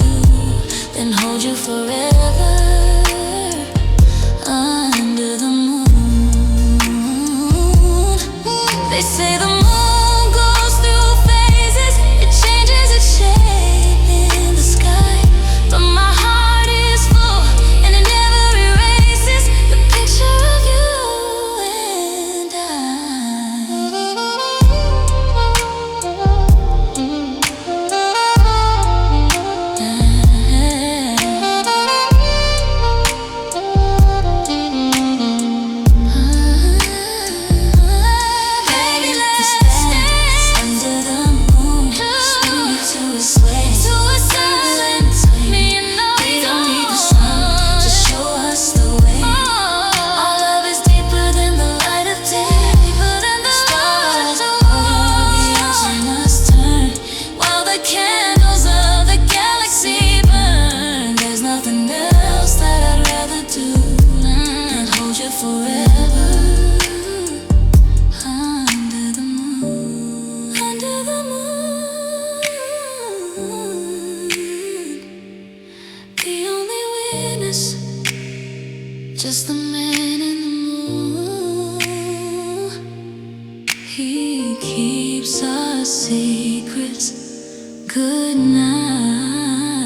S2: than hold you forever under the moon. They say the moon goes through phases, it changes its shape in the sky, but my heart is full and it never erases the picture of you and baby, let's dance under the moon, swinging to a sway, to a silent swing. Me and no, we don't need the sun to show us the way. Our love is deeper than the light of day, deeper than the stars watching us turn, while the candles of the galaxy burn. There's nothing else that I'd rather do than hold you forever under the moon, under the moon. The only witness, just the man in the moon. He keeps our secrets. Good night,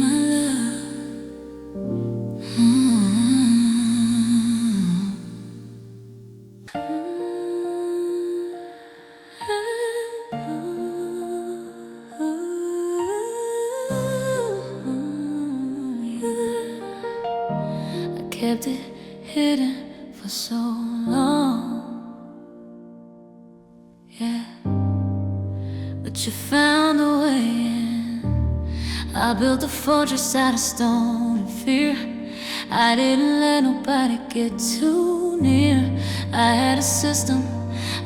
S2: my love. I kept it hidden for so long, yeah, but you found a way in. I built a fortress out of stone and fear. I didn't let nobody get too near. I had a system,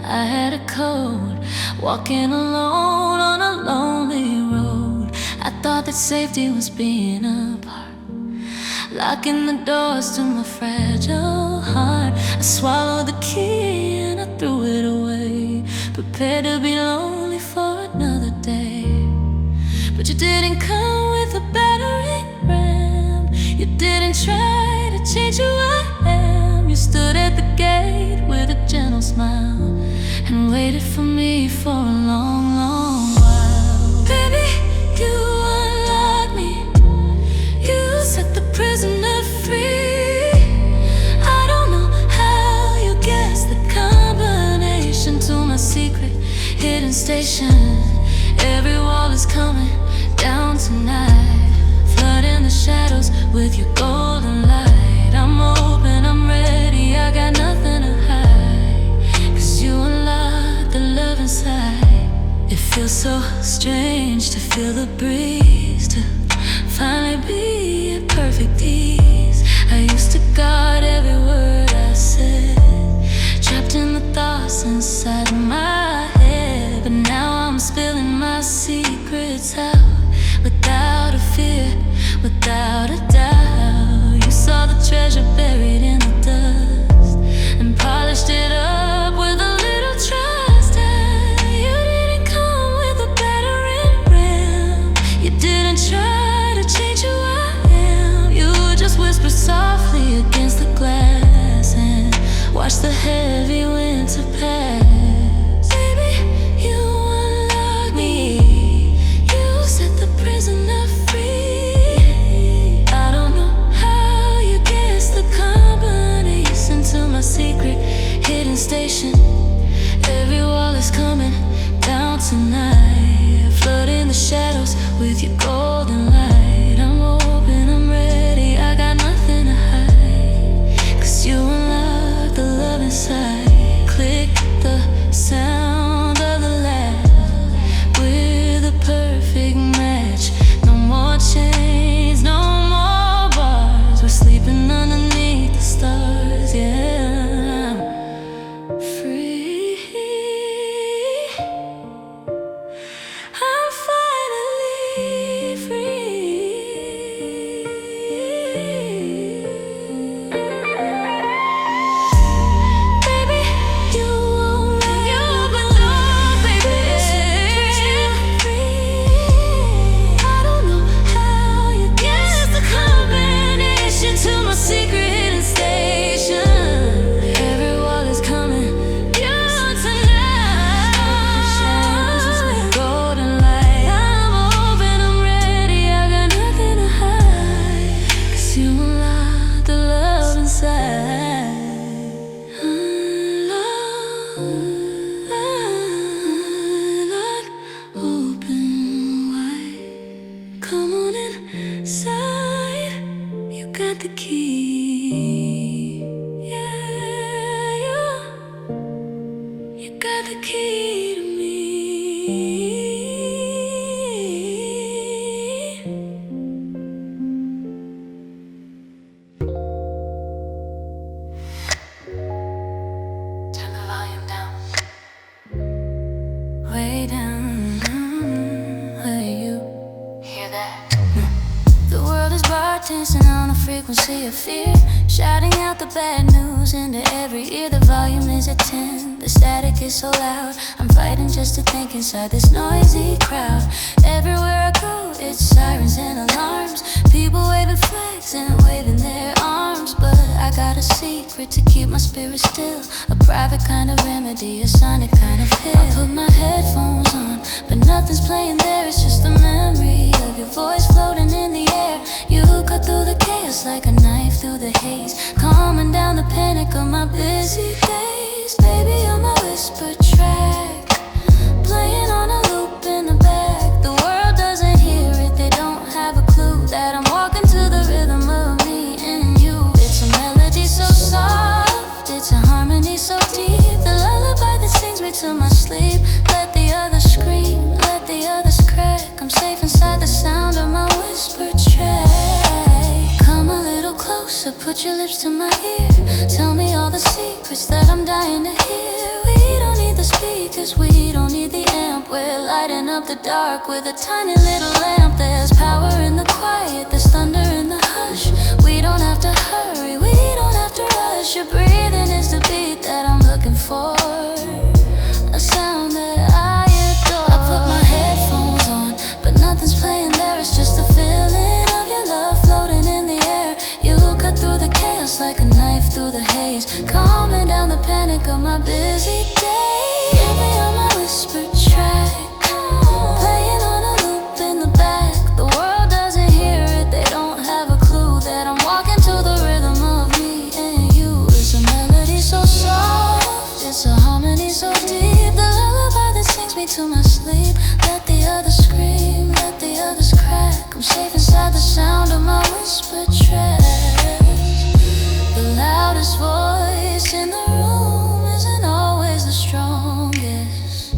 S2: I had a code, walking alone on a lonely road. I thought that safety was being apart, locking the doors to my fragile heart. I swallowed the key prepared to be lonely for another day. But you didn't come with a battering ram. You didn't try to change who I am. You stood at the gate with a gentle smile and waited for me for a long, long while. Baby, you unlocked me. You set the prisoner free. I don't know how you guessed the combination to my secret hidden station. Every wall is coming down tonight, flooding the shadows with your golden light. I'm open, I'm ready, I got nothing to hide, 'cause you unlock the love inside. It feels so strange to feel the breeze, to finally be at perfect ease. I used to guard every word I said, trapped in the thoughts inside my head. But now I'm spilling my secrets out, without a fear, without a doubt. You saw the treasure buried in the dust and polished it up with a little trust. And you didn't come with a battering ram. You didn't try to change who I am. You just whispered softly against the glass and watched the heavy winter pass. Baby, you unlocked me. You set the prisoner free. I don't know how you guessed the combination to my secret hidden station. Every wall is coming down tonight, flooding the shadows with your golden light. I'm open, I'm ready, I got nothing to hide, 'cause you unlock the love inside. Click the sound of the laugh, we're the perfect match. No more chains, no more bars. We're sleeping underneath the stars, yeah. Free, I'm finally free. Baby, you open up, baby. I don't know how you guessed the combination to my secret hidden station. Every wall is coming down tonight, golden light. I'm open, I'm ready, I got nothing to hide, 'cause you unlock the love inside. Unlock, open wide. Come on inside, you got the key. Yeah, you got the key to me.
S3: Turn the volume down.
S2: Way down, where you?
S3: Hear that?
S2: The world is broadcasting on a frequency of fear, shouting out the bad news into every ear. The volume is at 10, the static is so loud. I'm fighting just to think inside this noisy crowd. Everywhere I go, it's sirens and alarms, people waving flags and waving their arms. But I got a secret to keep my spirit still, a private kind of remedy, a sonic kind of pill. I put my headphones on, but nothing's playing there. It's just the memory of your voice floating in the air. You cut through the chaos like a knife through the haze, calming down the panic of my busy days. Baby, you're my whisper track, playing on a loop in the back. The world doesn't hear it, they don't have a clue that I'm walking to the rhythm of me and you. It's a melody so soft, it's a harmony so deep, the lullaby that sings me to my sleep. Let the others scream, let the others crack, I'm safe inside the sound of my whisper track. Come a little closer, put your lips to my ear, tell me all the secrets that I'm dying to hear. We don't need the speakers, we don't need the amp, we're lighting up the dark with a tiny little lamp. There's power in the quiet, there's thunder in the hush. We don't have to hurry, we don't have to rush. Your breathing is the beat that I'm looking for, a sound that my busy day. Hear me on my whispered track, playing on a loop in the back. The world doesn't hear it, they don't have a clue that I'm walking to the rhythm of me and you. It's a melody so soft, it's a harmony so deep, the lullaby that sings me to my sleep. Let the others scream, let the others crack. I'm safe inside the sound of my whispered track. The loudest voice in the room isn't always the strongest.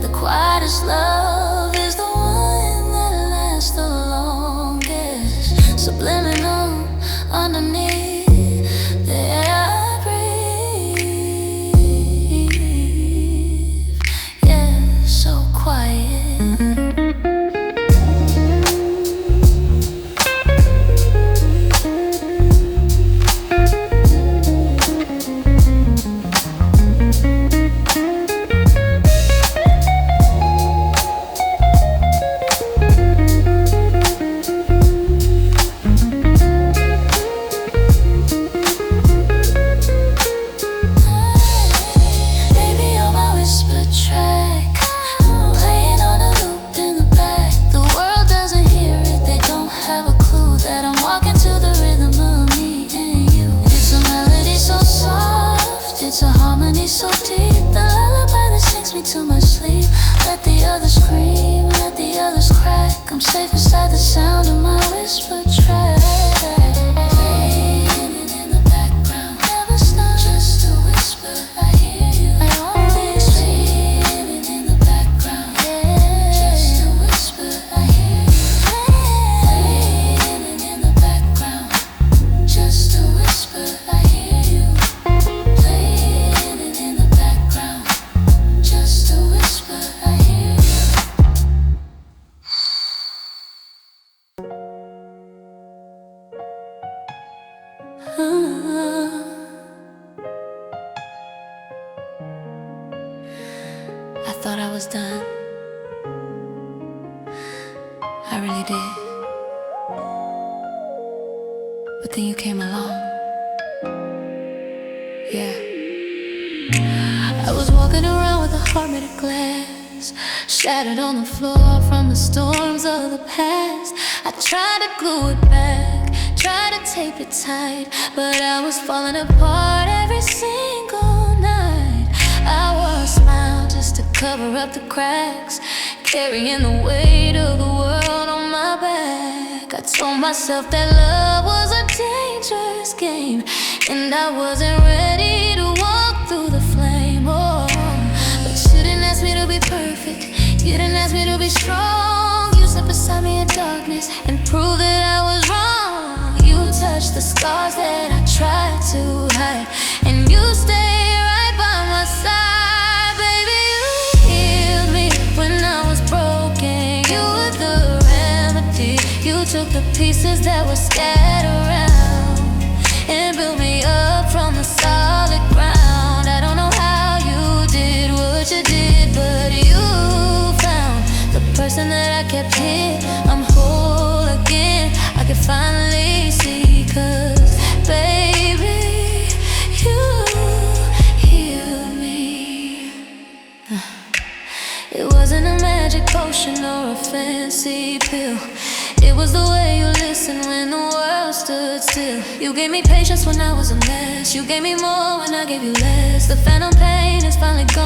S2: The quietest love is the one that lasts the longest. Subliminal underneath the air I breathe. Yeah, so quiet. It's a harmony so deep, the lullaby that sings me to my sleep. Let the others scream, let the others crack. I'm safe inside the sound of my whispered track. Playing in the background, never stop, just a whisper, I hear you. I always playing in the background, yeah, just a whisper, I hear you. Playing in the background, just a whisper, I hear you. I thought I was done. I really did. But then you came along. Yeah. I was walking around with a heart made of glass, shattered on the floor from the storms of the past. I tried to glue it back, tried to tape it tight, but I was falling apart every single night. I wore a smile just to cover up the cracks, carrying the weight of the world on my back. I told myself that love was a dangerous game, and I wasn't ready to walk through the flame. Oh, but you didn't ask me to be perfect, you didn't ask me to be strong. You sat beside me in darkness and proved that I was wrong. You touched the scars that I tried to hide, and you stayed right by my side. Baby, you healed me when I was broken. You were the remedy. You took the pieces that were scattered around and built me up from the solid ground. I don't know how you did what you did, but you found the person that I kept here. I'm whole again, I can finally see, 'cause baby, you healed me. It wasn't a magic potion or a fancy pill. It was the way you listened when the world stood still. You gave me patience when I was a mess. You gave me more when I gave you less. The phantom pain is finally gone.